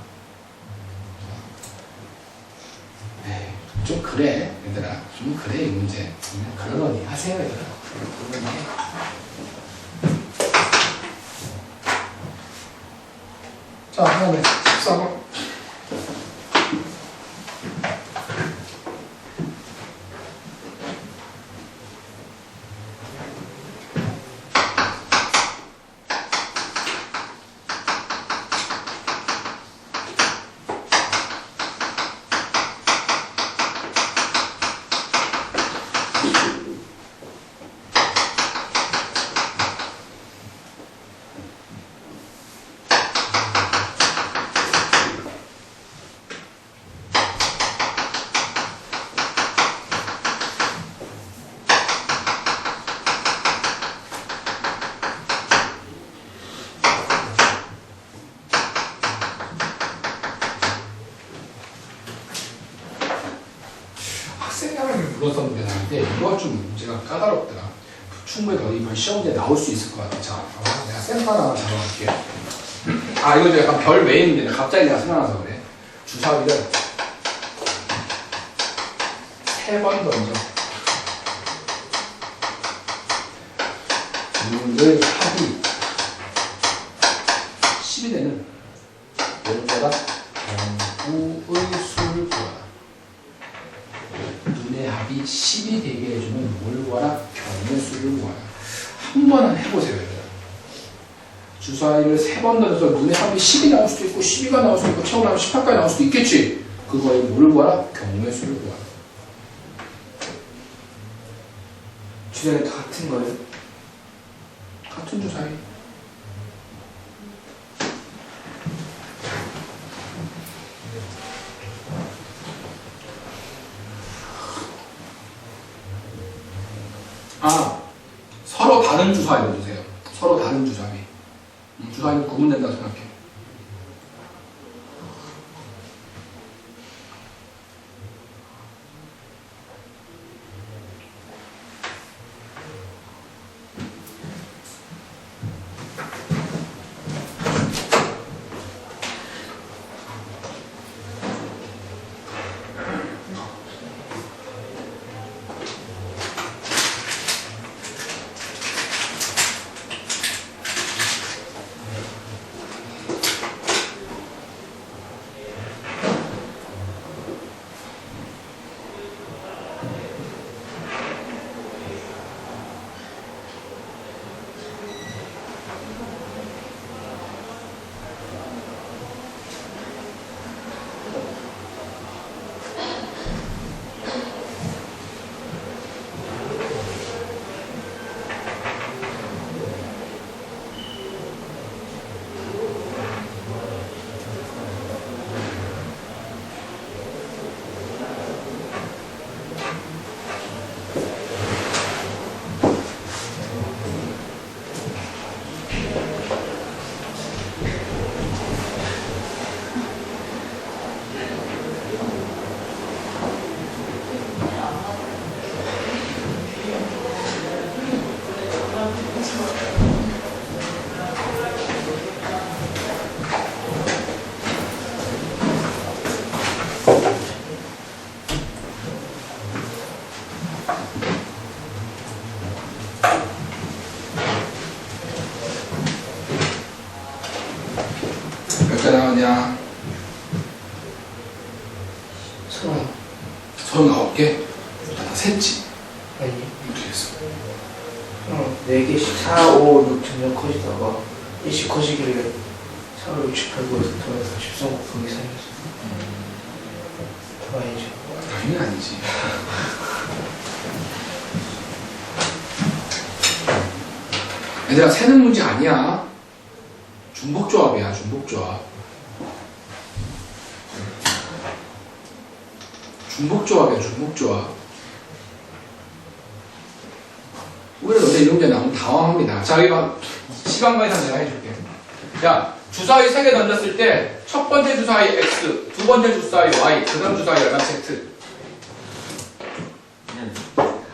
에이, 좀 그래 얘들아. 좀 그래 이 문제. 그러더니 하세요 얘들아. 그러더니 해. 자 다음에 14번. 불어서 문제 나는데 이거 좀 문제가 까다롭더라. 충분히 더 이번 시험지에 나올 수 있을 것 같아. 자, 내가 센터 하나 잡아볼게. 아, 이거 약간 별 외에 있는데 갑자기 내가 생각나서 그래. 주사위를 3번 던져. 을 합이 10이 되는 오른쪽가 경우의 답이 10이 되게 해주면 뭘 구하라? 경우수를 구하라. 한 번은 해보세요. 얘들아. 주사위를 3번 던져서 눈에 합이 10이 나올 수도 있고 12가 나올 수도 있고 최고 나오면 18까지 나올 수도 있겠지. 그거에 뭘 구하라? 경우의 수를 구하라. 주사위 다 같은 거예요? 같은 주사위. 서로 다른 주사위로 두세요. 서로 다른 주사위. 주사위는 구분된다고 생각해. 몇 개 나왔냐? 39개? 다 셌지? 아니 어떻게 했어? 4개씩 4, 5, 6 점점 커지다가 1씩 커지길래 4, 5, 6, 7, 8, 9에서 더해서 13 곱하기 3이었어. 아니지. 당연히 아니지. 얘들아, 세는 문제 아니야. 중복조합이야, 중복조합. 중복조합이야, 중복조합. 우리가 너네 이런 게 나오면 당황합니다. 자, 이거 시간 관계상 내가 해줄게. 야, 주사위 3개 던졌을 때 첫 번째 주사위 X, 두 번째 주사위 Y, 그 다음 주사위 얼마 Z.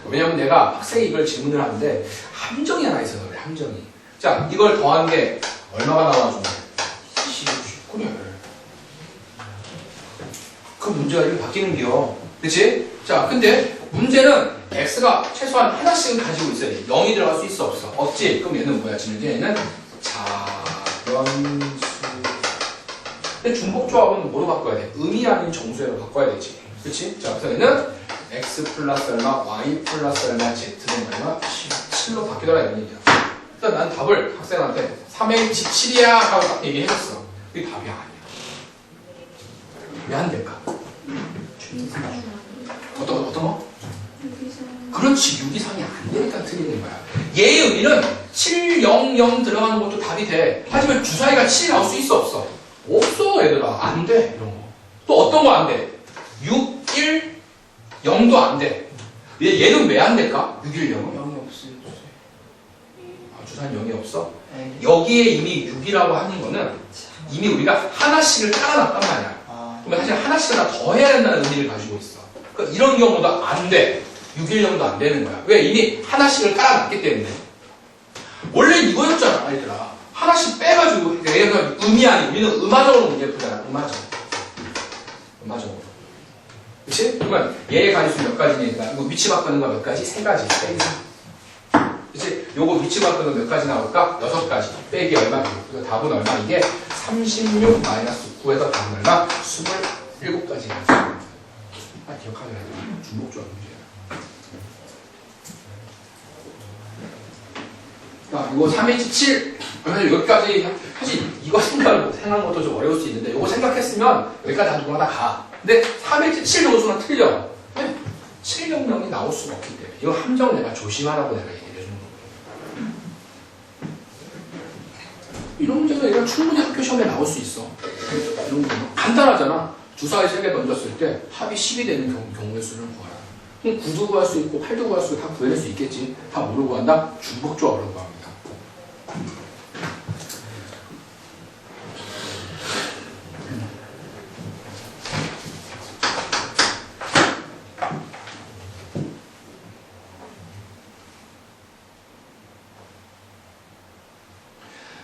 왜냐면 내가 학생이 이걸 질문을 하는데 함정이 하나 있어서 그래, 함정이. 자, 이걸 더한 게 얼마가 나와주면 19냐. 그 문제가 이렇게 바뀌는겨. 그치? 자, 근데 문제는 X가 최소한 하나씩은 가지고 있어야 돼. 0이 들어갈 수 있어, 없어? 없지? 그럼 얘는 뭐야? 지금 얘는 자연수. 근데 중복조합은 뭐로 바꿔야 돼? 의미 아닌 정수로 바꿔야 되지. 그치? 자, 그래서 얘는 X 플러스 얼마, Y 플러스 얼마, Z는 얼마, 7로 바뀌더라 이런 얘기야. 일단 난 답을 학생한테 3의 17이야 하고 딱 얘기해줬어. 그게 답이 아니야. 왜 안 될까? 어떤 거? 그렇지, 6 이상이 안 되니까 틀리는 거야. 얘의 의미는 7, 0, 0 들어가는 것도 답이 돼. 하지만 주사위가 7이 나올 수 있어, 없어? 없어, 얘들아. 안 돼, 이런 거. 또 어떤 거 안 돼? 6, 1, 0도 안 돼. 얘는 왜 안 될까? 6, 1, 0은 0이 없어요. 주사위 0이 없어? 아니. 여기에 이미 6이라고 하는 거는 이미 우리가 하나씩을 깔아놨단 말이야. 그러면 사실 하나씩을 다 더해야 된다는 의미를 가지고 있어. 그러니까 이런 경우도 안 돼. 610도 안 되는 거야. 왜? 이미 하나씩을 깔아놨기 때문에. 원래 이거였잖아, 얘들아. 하나씩 빼가지고, 얘가 의미 아니고, 우리는 음화적으로 문제 풀잖아, 음화적으로. 그치? 그러면 얘의 가지수 몇 가지니까, 이거 위치 바꾸는 거 몇 가지? 3가지. 빼기 3. 그치? 요거 위치 바꾸는 거 몇 가지 나올까? 6가지. 빼기 얼마? 그래서 답은 얼마? 이게 36 마이너스 9에서 답은 얼마? 27가지. 기억하셔야 돼. 중복조합 문제야. 자, 이거 3H7. 그래서 여기까지, 사실 이거 생각하는 것도 좀 어려울 수 있는데, 이거 생각했으면 여기까지 다 누구나 다 가. 근데 3H7 정수는 틀려. 7명령이 나올 수가 없기 때문에. 이거 함정 내가 조심하라고 내가 얘기해 주는 거고. 이런 문제는 얘가 충분히 학교 시험에 나올 수 있어. 이런 문제는 간단하잖아. 주사위 3개 던졌을 때 합이 10이 되는 경우의 수를 구하라. 그럼 9도 구할 수 있고 8도 구할 수 있고 다 구해낼 수 있겠지. 다 뭐로 구한다? 중복조합으로 구합니다.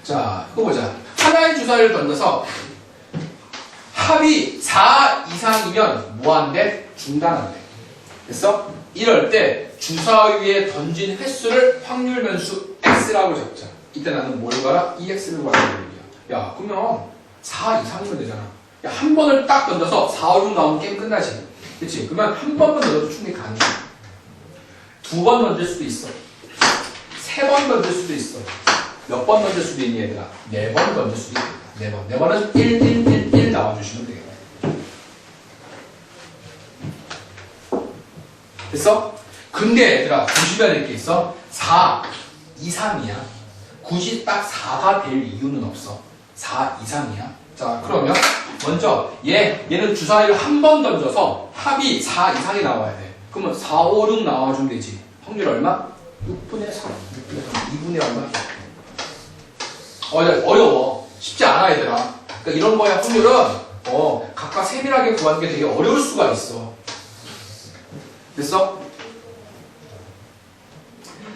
자, 이거 보자. 하나의 주사위를 던져서 합이 4 이상이면 뭐한대? 중단한대. 됐어? 이럴 때 주사위에 던진 횟수를 확률 변수 x라고 적자. 이때 나는 뭘 봐라? ex를 구하는 얘기야. 야, 그러면 4 이상이면 되잖아. 야, 한 번을 딱 던져서 4, 5, 6 나오면 게임 끝나지. 그치? 그러면 한 번만 던져도 충분히 가능해. 2번 던질 수도 있어. 3번 던질 수도 있어. 몇 번 던질 수도 있니 얘들아? 4번 던질 수도 있겠다. 4번. 4번은 1, 1, 1, 1 나와주시면 되겠네. 됐어? 근데 얘들아 조심해야 될 게 있어. 4 이상이야. 굳이 딱 4가 될 이유는 없어. 4 이상이야. 자, 그러면 먼저 얘는 주사위를 한 번 던져서 합이 4 이상이 나와야 돼. 그러면 4, 5, 6 나와주면 되지. 확률 얼마? 6분의 3. 2분의 얼마? 어려워. 쉽지 않아 얘들아. 그러니까 이런 거에 확률은 각각 세밀하게 구하는 게 되게 어려울 수가 있어. 됐어?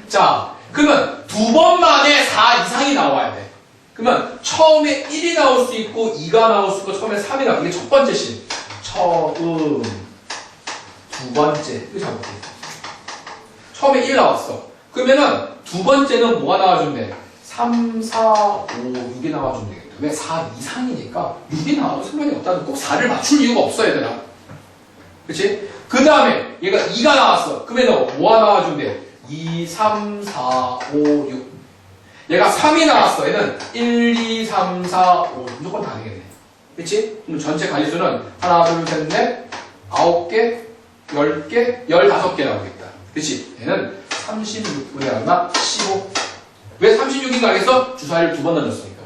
자, 그러면 2번 만에 4 이상이 나와야 돼. 그러면 처음에 1이 나올 수 있고 2가 나올 수 있고 처음에 3이 나올 수 있고 이게 첫 번째 식. 처음 두 번째. 이거 잡을게. 처음에 1 나왔어. 그러면은 두 번째는 뭐가 나와주면 돼? 3, 4, 5, 6이 나와주면 되겠다. 왜? 4 이상이니까 6이 나와도 상관이 없다는 꼭 4를 맞출 이유가 없어 얘들아. 그치? 그 다음에 얘가 2가 나왔어. 그러면 뭐가 나와주면 돼? 2, 3, 4, 5, 6. 얘가 3이 나왔어. 얘는 1, 2, 3, 4, 5. 무조건 다 되겠네. 그치? 그럼 전체 가지수는 하나, 둘, 셋, 넷, 9개, 10개, 15개 나오겠다. 그치? 얘는 36분의 얼마? 15. 왜 36인가 알겠어? 주사위를 2번 던졌으니까.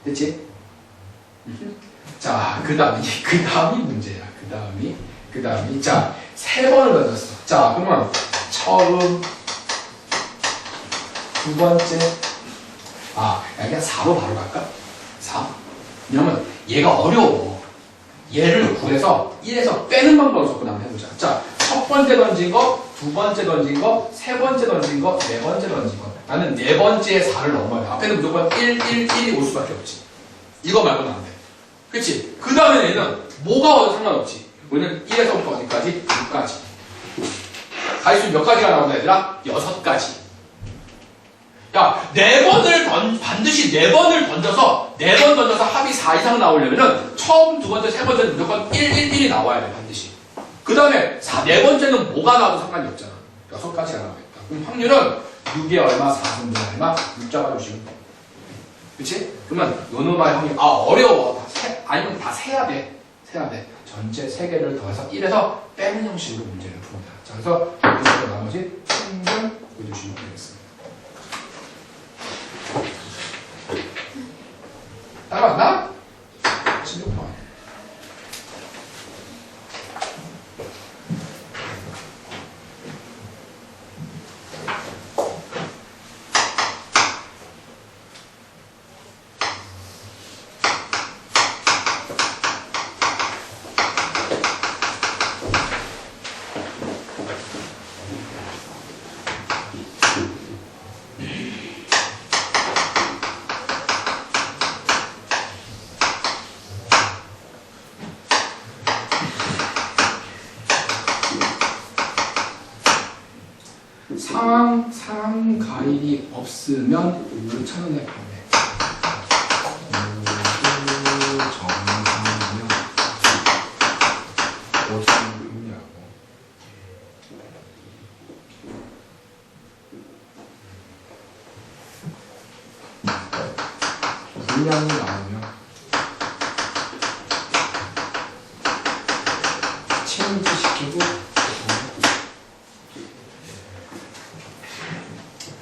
됐지? 자, 그 다음이 문제야. 그 다음이. 자, 3번을 던졌어. 자, 그러면 처음, 두 번째. 그냥 4로 바로 갈까? 4? 왜냐면 얘가 어려워. 얘를 구해서 1에서 빼는 방법을 접근 한번 해보자. 자, 첫 번째 던진 거, 두 번째 던진 거, 세 번째 던진 거, 네 번째 던진 거. 나는 네 번째에 4를 넘어야 돼. 앞에는 무조건 1, 1, 1이 올 수밖에 없지. 이거 말고는 안 돼. 그치? 그 다음에 얘는 뭐가 와도 상관없지. 우리는 1에서부터 어디까지? 6까지. 가지수 몇 가지가 나온다 얘들아? 6가지. 야, 반드시 4번을 던져서, 4번 던져서 합이 4 이상 나오려면은, 처음, 두 번째, 세 번째는 무조건 1, 1, 1이 나와야 돼, 반드시. 그 다음에, 4번째는 뭐가 나와도 상관이 없잖아. 6가지가 나오겠다. 그럼 확률은 6의 얼마, 4분의 얼마, 6 잡아주시면 돼. 그치? 그러면, 요 놈의 확률, 어려워. 아니면 다 세야 돼. 전체 3개를 더해서 1에서 빼는 형식으로 문제를 풉니다. 자, 그래서, 여기서 나머지 충분 보여주시면 되겠습니다. 따라왔나? 16번. 상황 가일이 없으면 5,000원에 판매. 정상이면 56이라고. 분량이 나오면 체인지 시키고.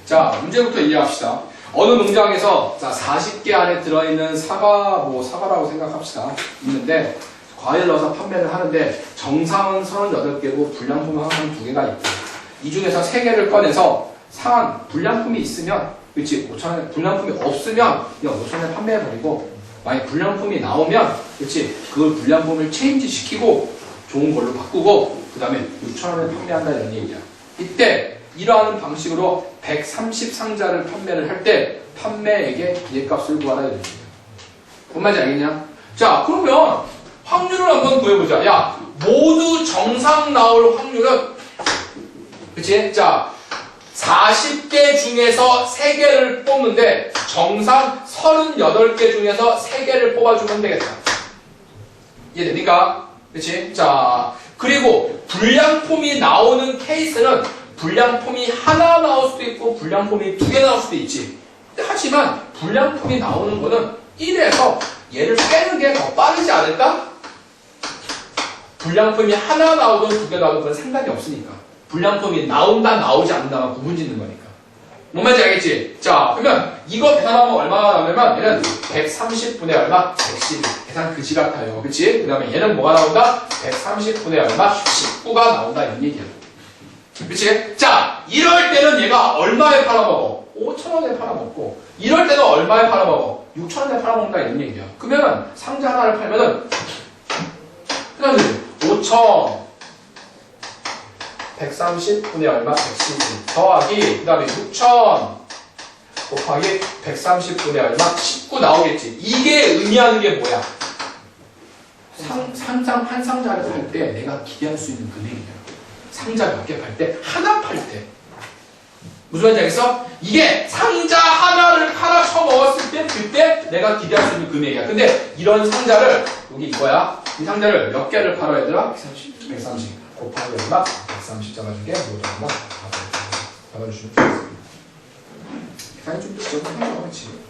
자, 문제부터 이해합시다. 어느 농장에서 자 40개 안에 들어있는 사과라고 생각합시다. 있는데 과일 넣어서 판매를 하는데 정상은 38개고 불량품은 항상 2개가 있고, 이 중에서 3개를 꺼내서 상한 불량품이 있으면, 그렇지, 5,000원에, 불량품이 없으면 그냥 5,000원에 판매해버리고, 만약 불량품이 나오면, 그렇지, 그 불량품을 체인지 시키고 좋은 걸로 바꾸고 그 다음에 6,000원에 판매한다 이런 얘기야. 이때 이러한 방식으로 130상자를 판매를 할 때 판매액의 기계값을 구하라 이런 얘기야. 뭔 말인지 알겠냐? 자, 그러면 확률을 한번 구해보자. 야, 모두 정상 나올 확률은, 그치? 자, 40개 중에서 3개를 뽑는데 정상 38개 중에서 3개를 뽑아주면 되겠다. 이해됩니까? 그치? 자, 그리고 불량품이 나오는 케이스는 불량품이 하나 나올 수도 있고 불량품이 2개 나올 수도 있지. 하지만 불량품이 나오는 거는 1에서 얘를 빼는 게 더 빠르지 않을까? 불량품이 하나 나오든 2개 나오든 그건 상관이 없으니까. 불량품이 나온다 나오지 않는다만 구분 짓는 거니까. 뭔 말인지 알겠지? 자, 그러면 이거 계산하면 얼마가 나오냐면 얘는 130분의 얼마? 112. 계산 그지 같아요. 그치? 그 다음에 얘는 뭐가 나온다? 130분의 얼마? 19가 나온다 이런 얘기야. 그치? 자, 이럴 때는 얘가 얼마에 팔아먹어? 5,000원에 팔아먹고, 이럴 때는 얼마에 팔아먹어? 6,000원에 팔아먹는다 이런 얘기야. 그러면은 상자 하나를 팔면은 그다음에 5,000 130분의 얼마? 112 더하기 그 다음에 6,000 곱하기 130분의 얼마? 19 나오겠지. 이게 의미하는 게 뭐야? 한 상자를 팔 때 내가 기대할 수 있는 금액이야. 상자 몇 개 팔 때? 하나 팔 때. 무슨 말인지 알겠어? 이게 상자 하나를 팔아 쳐먹었을 때 그때 내가 기대할 수 있는 금액이야. 근데 이런 상자를, 여기 이거야. 이 상자를 몇 개를 팔아 얘들아? 130 곱하기 얼마? 130 잡아줄게. 이거 얼마? 잡아주시면 되겠습니다. 계산이 좀 늦죠? 그렇지.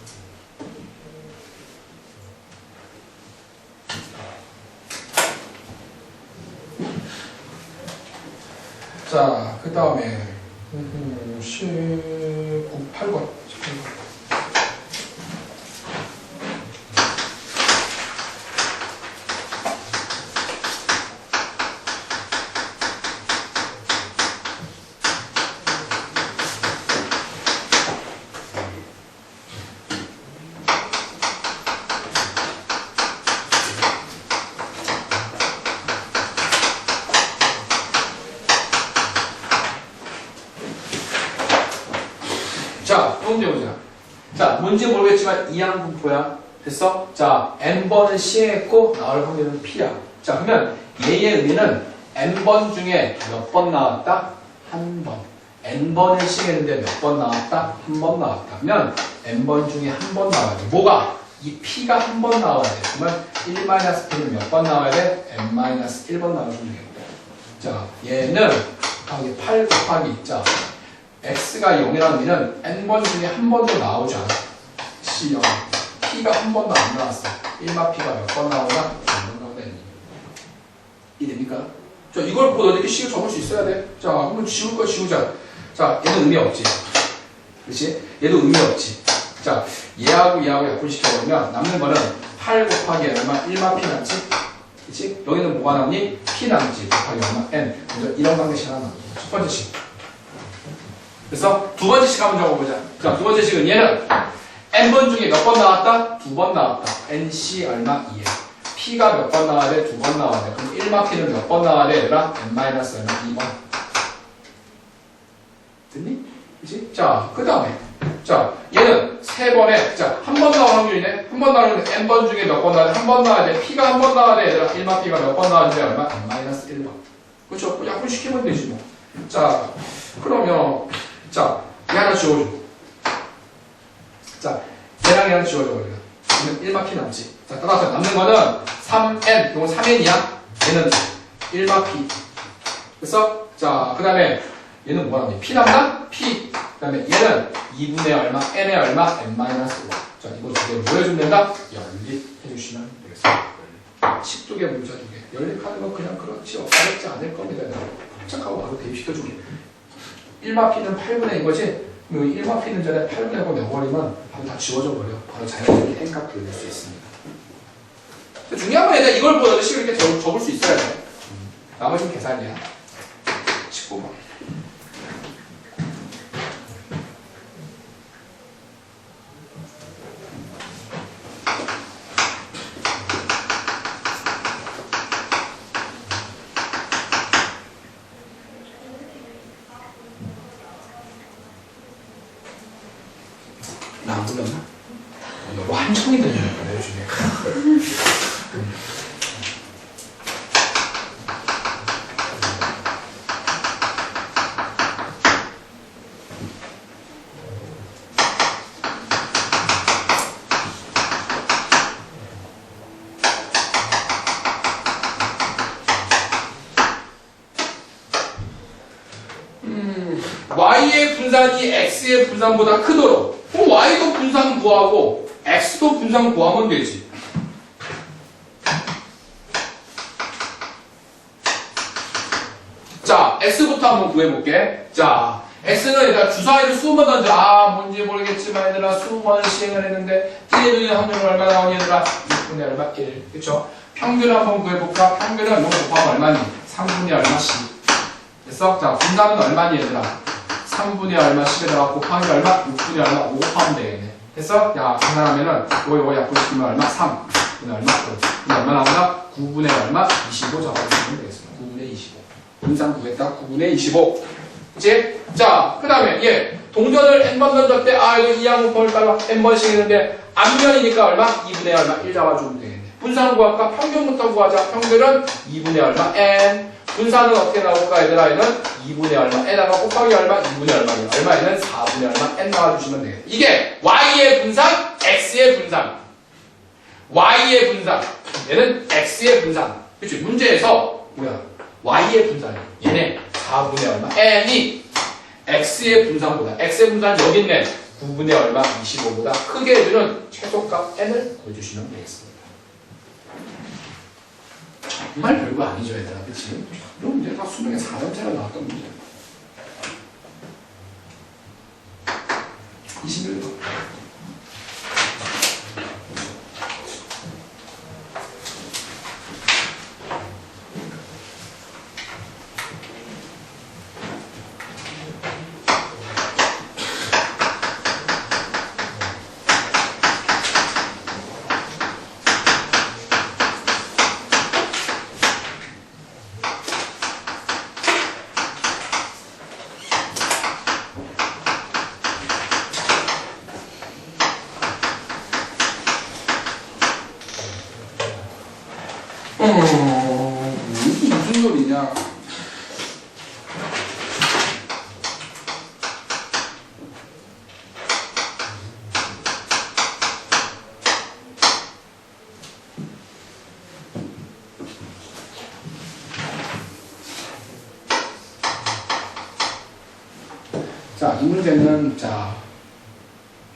자, 그 다음에 8번. 자, 문제 보자. 자, 뭔지 모르겠지만 이항분포야. 됐어? 자, n번을 시행했고 나올 확률은 p야. 자, 그러면 얘의 의미는 n번 중에 몇 번 나왔다? 한 번. n번을 시행했는데 몇 번 나왔다? 한 번 나왔다. 그러면 n번 중에 한 번 나와야 돼. 뭐가? 이 p가 한 번 나와야 돼. 그러면 1-p는 몇 번 나와야 돼? n-1번 나와주면 되겠다. 자, 얘는 곱하기 8 곱하기 자, x가 0이라는 의미는 n번 중에 한 번도 나오지 않아. C0. p가 한 번도 안 나왔어. 1마 p가 몇 번 나오나? 2번 나온다. 이해됩니까? 자, 이걸 보고 너희들이 식을 적을 수 있어야 돼. 자, 한번 지울 거 지우자. 자, 얘는 의미 없지. 그렇지? 얘도 의미 없지. 자, 얘하고 약분시켜버리면 남는 거는 8 곱하기 얼마? 1마 p 남지? 그렇지? 여기는 뭐가 남니? p 남지. 곱하기 얼마? n. 먼저 이런 방식이 하나 남지. 첫 번째 식. 그래서 두 번째 식 한번 적어보자. 자, 두 번째 식은 얘는 n번 중에 몇 번 나왔다? 2번 나왔다. nc 얼마? 2에. p가 몇 번 나와야 돼? 2번 나와야 돼. 그럼 1마 p는 몇 번 나와야 돼? 얘들아? n-얼마? 2번. 됐니? 그치? 자, 그 다음에. 자, 얘는 세 번에, 자, 한 번 나올 확률이네? 한 번 나오는데 n번 중에 몇 번 나와야 돼? 한 번 나와야 돼. p가 한 번 나와야 돼. 얘들아? 1마 p가 몇 번 나와야 돼? 얼마? n-1번. 그렇죠? 약분시키면 되지 뭐. 자, 그러면 자, 얘 하나 지워주고. 자, 얘랑 얘랑 지워줘, 우리가. 얘는 1마 p 남지. 자, 따라서 남는 거는 3n, 이건 3n이야. 얘는 1마 p. 그래서, 자, 그 다음에 얘는 뭐 남니? p 남나? p. 다음에 얘는 2분의 얼마, n의 얼마, n-5. 자, 이거 두 개 뭐 해주면 된다? 연립해주시면 되겠습니다. 12개 문자 두 개. 연립하는 건 그냥 그렇지 어렵지 않을 겁니다. 착착하고 바로 대입시켜주게. 1마피는 8분의 이거지? 1마피는 전에 8분의 5 내버리면 바로 다 지워져 버려. 바로 자연스럽게 n값 그릴 수 있습니다. 중요한 건 얘들아 이걸 보다도 식을 이렇게 적을 수 있어야 돼. 나머지는 계산이야. 19번. 나 안 불렀나? 너무 한청이 되는 거야, 요즘에. y의 분산이 x의 분산보다 크도록 그럼 y도 분산 구하고 x도 분산 구하면 되지. 자, x부터 한번 구해볼게. 자, x는 일단 주사위를 20번 던져. 뭔지 모르겠지만 얘들아 20번 시행을 했는데 1의 확률은 얼마 나오니 얘들아? 6분의 얼마? 1. 그쵸? 평균을 한번 구해볼까? 평균은 이거 곱하면 얼마니? 3분의 얼마씩. 됐어? 자, 분산은 얼마니 얘들아? 3분의 얼마 10에다가 곱하기 얼마? 6분의 얼마? 5 곱하면 되겠네. 됐어? 야, 계산하면은 요거 약분시키면 얼마? 3분의 얼마? 그럼 얼마 나오나? 9분의 얼마? 25 적어주시면 되겠습니다. 9분의 25. 분산 구했다. 9분의 25. 그치? 자, 그 다음에 얘 동전을 n번 던졌대. 이거 2하고 곱을 따라 n번씩 했는데 앞면이니까 얼마? 2분의 얼마? 1 잡아주면 되겠네. 분산 구할까? 평균부터 구하자. 평균은 2분의 얼마? n. 분산은 어떻게 나올까? 얘들아, 얘는 2분의 얼마, n하고 곱하기 얼마, 2분의 얼마예요. 얼마에는 4분의 얼마, n 나와주시면 되겠다. 이게 y의 분산, x의 분산. y의 분산, 얘는 x의 분산. 그치? 문제에서, y의 분산이 얘네 4분의 얼마, n이 x의 분산보다, x의 분산 여기 있네. 9분의 얼마, 25보다 크게 해주는 최소값 n을 구해주시면 되겠습니다. 정말 별거 아니죠, 얘들아. 그치? 이런 문제 다 수능에 4년째나 나왔던 문제야. 21번. 무슨 소리냐? 자, 이 문제는 자,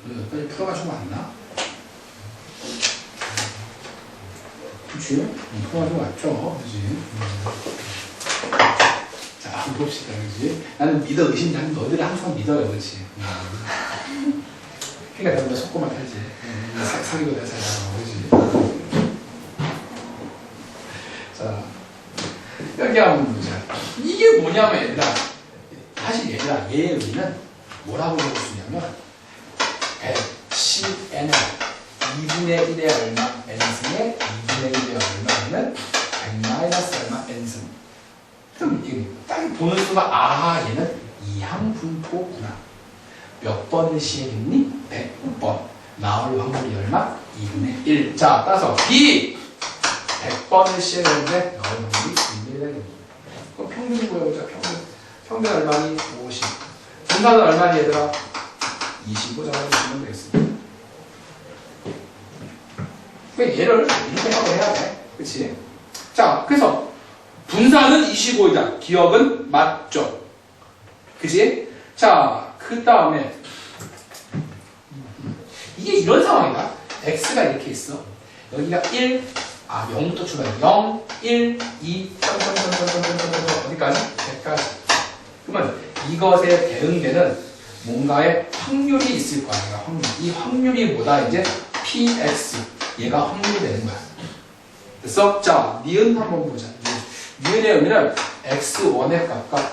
여기까지 풀어가지고 왔나? 그치? 풀어가지고 왔죠? 그치? 자, 한번 봅시다, 그치? 나는 믿어, 의심자는 너희들을 항상 믿어요, 그치? 그러니까 내가 속고만 살지. 사기도 내가 잘 나가고, 그치? 자, 여기 한번 보자. 이게 뭐냐면, 얘들아. 사실 얘들아, 얘의 의미는 뭐라고 적을 수 있냐면, 110n을 2분의 1의 얼마, n승에 2분의 1의 얼마는 100 얼마, n승. 그럼 이게 딱 보는 순간, 얘는 이항분포구나. 몇 번을 시행했니? 100번. 나올 확률이 얼마? 2분의 1. 자, 따라서 B 100번을 시행했는데 나올 확률이 2분의 1이 그럼 평균 구해보자. 평균 얼마니? 50. 분산은 얼마니 얘들아? 25 잡아주시면 되겠습니다. 그러니까 얘를 이렇게 하고 해야 돼. 그치? 자, 그래서 분산은 25이다. 기억은 맞죠? 그치? 자, 그 다음에 이게 이런 상황이다. x가 이렇게 있어. 여기가 1, 0부터 출발해. 0, 1, 2, 어디까지? 100까지. 그러면 이것에 대응되는 뭔가의 확률이 있을 거야. 확률. 이 확률이 뭐다? 이제 px. 얘가 확률이 되는 거야. 됐어? 자, 니은 한번 보자. 니은의 의미는 x1의 값과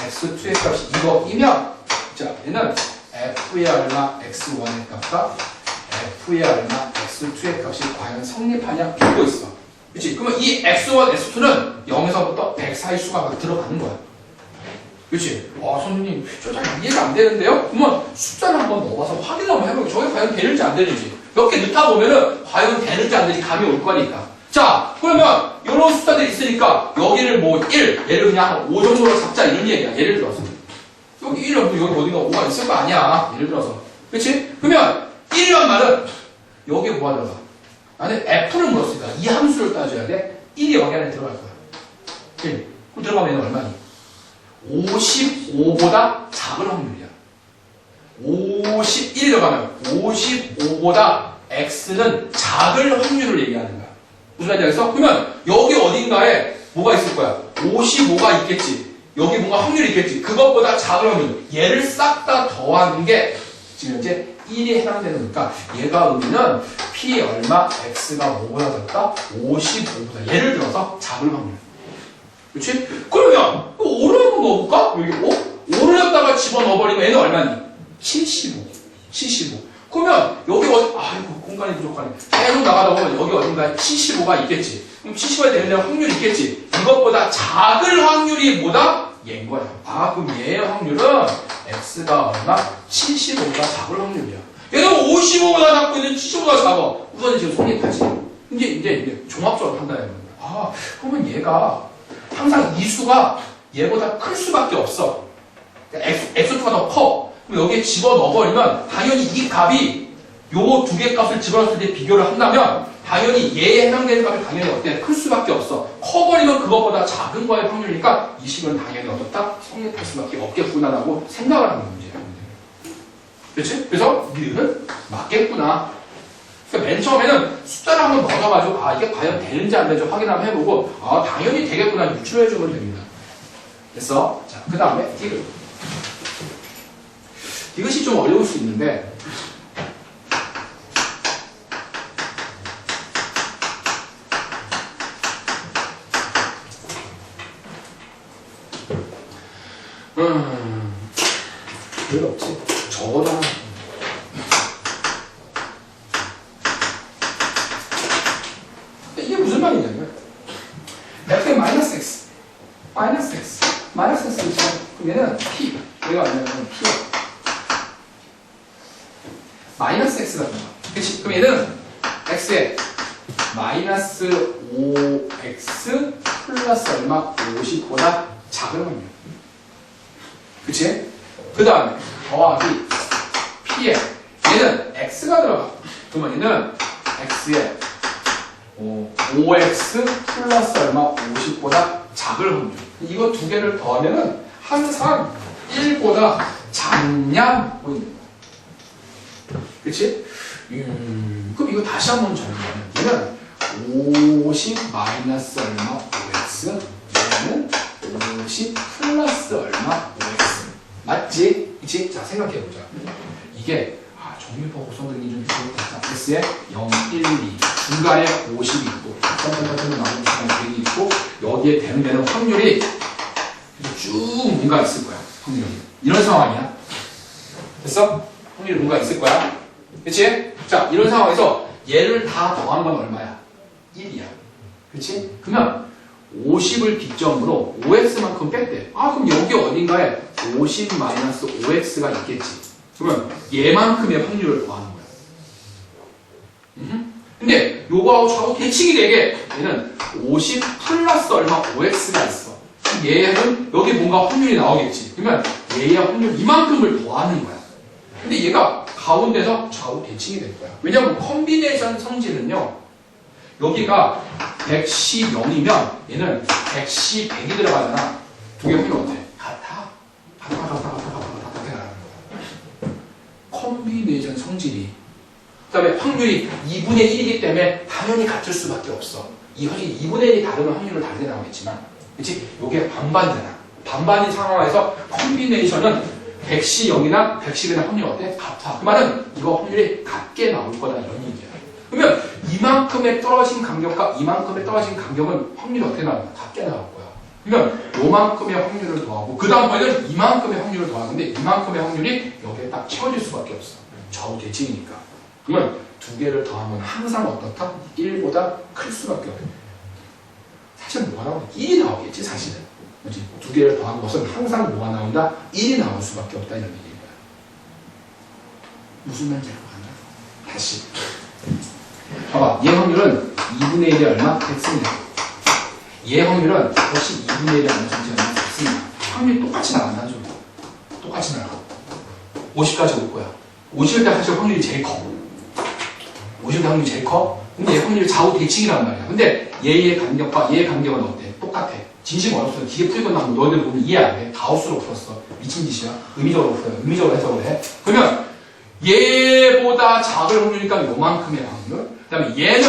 x2의 값이 이거이면, 자, 얘는 f의 얼마 x1의 값과 f의 얼마 x2의 값이 과연 성립하냐 보고 있어. 그치? 그러면 이 x1, x2는 0에서부터 100 사이 수가 들어가는 거야. 그치? 선생님, 저 잘 이해가 안 되는데요? 그러면 숫자를 한번 넣어봐서 확인을 한번 해보고 저게 과연 되는지 안 되는지. 몇 개 넣다 보면은 과연 되는지 안 되는지 감이 올 거니까. 자, 그러면 이런 숫자들이 있으니까 여기를 뭐 1, 얘를 그냥 한 5 정도로 잡자 이런 얘기야. 예를 들어서. 여기 1은 여기 어딘가 5가 있을 거 아니야. 예를 들어서. 그치? 그러면 1이란 말은 여기에 뭐가 들어가? 나는 F를 물었으니까 이 함수를 따져야 돼. 1이 여기 안에 들어갈 거야. 1. 그럼 들어가면 얘는 얼마니? 55보다 작은 확률이야. 51이 들어가면 55보다 X는 작을 확률을 얘기하는 거야. 무슨 말인지 알겠어? 그러면 여기 어딘가에 뭐가 있을 거야? 55가 있겠지. 여기 뭔가 확률이 있겠지. 그것보다 작은 확률. 얘를 싹 다 더하는 게 지금 현재 1이 해당되는 거니까 얘가 의미는 P 얼마 X가 뭐보다 작다? 55보다. 예를 들어서 작을 확률. 그렇지? 그러면 5를 한번 넣어볼까? 여기 5? 5를 갖다가 집어넣어버리면 얘는 얼마니? 75. 75. 그러면 여기 아이고 공간이 부족하네. 계속 나가다 보면 여기 어딘가에 75가 있겠지. 그럼 75에 되는 확률이 있겠지. 이것보다 작을 확률이 뭐다? 얘인 거야. 그럼 얘의 확률은 X가 얼마? 75보다 작을 확률이야. 얘는 55보다 작고 있는 75보다 작아. 우선 지금 성립하지. 이제 종합적으로 판단해야 되는 거야. 그러면 얘가 항상 이 수가 얘보다 클 수밖에 없어. X2가 더 커. 그럼 여기에 집어넣어버리면 당연히 이 값이 요 두 개 값을 집어넣었을 때 비교를 한다면 당연히 얘에 해당되는 값이 당연히 어때? 클 수밖에 없어. 커버리면 그것보다 작은 거의 확률이니까 이 식은 당연히 어떻다? 성립할 수밖에 없겠구나라고 생각을 하는 문제야. 그렇지? 그래서 니은 맞겠구나. 그러니까 맨 처음에는 숫자를 한번 넣어가지고 이게 과연 되는지 안 되는지 확인 한번 해보고 당연히 되겠구나 유추해주면 됩니다. 됐어? 자, 그 다음에 디귿. 디귿이 좀 어려울 수 있는데 왜 없지? 적어도 하나. 이게 무슨 말이냐면 f의 마이너스 x 마이너스 x 마이너스 x 있죠? 그럼 얘는 p 얘가 뭐냐면 p 마이너스 x가 된다. 그치? 그럼 얘는 x에 마이너스 5x 플러스 얼마? 50보다 작은 확률. 그치? 그 다음에 더하기 p에 얘는 x가 들어가. 그러면 얘는 x에 5x 플러스 얼마? 50보다 작을 확률. 이거 두 개를 더하면은 항상 1보다 작냐? 보이는 거야. 그치? 그럼 이거 다시 한번 정리하면 얘는 50 마이너스 얼마? 5x 얘는 50 플러스 얼마? 5x 맞지? 그치? 자, 생각해보자. 이게 정밀법 구성등이 좀 비슷하다. x에 0, 1, 2 중간에 50이 있고 나오는 중간에 100이 있고 여기에 되는 확률이 쭉 뭔가 있을 거야. 확률이 이런 상황이야. 됐어? 확률이 뭔가 있을 거야. 그치? 자, 이런 상황에서 얘를 다 더한 건 얼마야? 1이야. 그치? 그러면 50을 기점으로 5x만큼 뺐대. 그럼 여기 어딘가에 50 마이너스 5x가 있겠지. 그러면 얘만큼의 확률을 더하는 거야. 근데 요거하고 저하고 대칭이 되게 얘는 50 플러스 얼마 5x가 있어. 얘는 여기 뭔가 확률이 나오겠지. 그러면 얘의 확률 이만큼을 더하는 거야. 근데 얘가 가운데서 좌우 대칭이 될 거야. 왜냐면 컴비네이션 성질은요. 여기가 100C 0이면 얘는 100C 100이 들어가잖아. 두 개 확률 어때? 같아. 같아. 성질이. 그 다음에 확률이 2분의 1이기 때문에 당연히 같을 수밖에 없어. 이 2분의 1이 다르면 확률은 다르게 나오겠지만, 그치? 요게 반반이잖아. 반반인 상황에서 콤비네이션은 100시 0이나 100시 그냥 확률이 어때? 같아. 그 말은 이거 확률이 같게 나올 거다 이런 얘기야. 그러면 이만큼의 떨어진 간격과 이만큼의 떨어진 간격은 확률이 어떻게 나올까? 같게 나올 거야. 그러니까 요만큼의 확률을 더하고 그 다음번에는 이만큼의 확률을 더하는데 이만큼의 확률이 여기에 딱 채워질 수밖에 없어. 좌우 대칭이니까. 그러면 두 개를 더하면 항상 어떻다? 1보다 클 수밖에 없어. 사실 뭐가 나오냐? 1이 나오겠지 사실은. 그렇지? 두 개를 더한 것은 항상 뭐가 나온다? 1이 나올 수밖에 없다 이런 얘기인 거야. 무슨 말인지 알고 간다? 다시. 봐봐. 얘 확률은 2분의 1이 얼마? 100승이야. 얘 확률은 역시 2분의 1이 얼마? 100승이야. 확률이 똑같이 나간다는 소리야. 똑같이 나가. 50까지 올 거야. 50일 때 사실 확률이 제일 커. 50일 때 확률이 제일 커. 근데 얘 확률이 좌우 대칭이란 말이야. 근데 얘의 간격과 얘의 간격은 어때? 똑같아. 진심 어렵어. 뒤에 풀건 나면 너희들 보면 이해 안 돼. 가우스로 풀었어. 미친 짓이야. 의미적으로 풀어요. 의미적으로 해석을 해. 그러면 얘보다 작을 확률이니까 요만큼의 확률. 그 다음에 얘는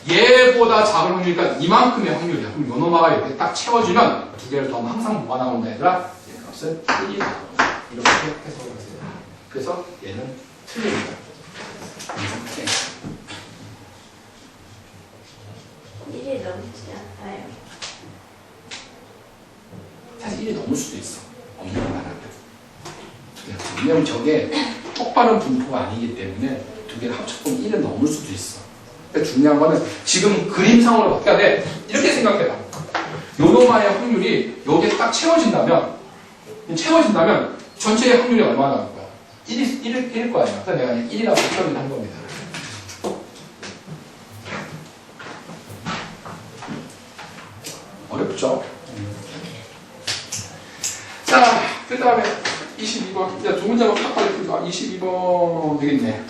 얘보다 작을 확률이니까 이만큼의 확률이야. 그럼 요 노마가 이렇게 딱 채워지면 두 개를 더하면 항상 뭐가 나온다 얘들아? 얘 값은 1이 나온다. 이렇게 해석을 하세요. 그래서 얘는 틀립니다. 1이 넘지 않아요. 사실 1이 넘을 수도 있어. 없는 건 말하면. 왜냐면 저게 똑바른 분포가 아니기 때문에 두 개를 합쳐보면 1은 넘을 수도 있어. 근데 중요한 거는 지금 그림상으로 어떻게 해야 돼? 이렇게 생각해봐. 요노마의 확률이 여기에 딱 채워진다면 전체의 확률이 얼마나 나올 거야? 1일 거 아니야. 그래서 내가 그냥 1이라고 표현을 한 겁니다. 어렵죠? 자, 그 다음에 22번. 야, 두 문제만 딱 걸려서 22번 되겠네.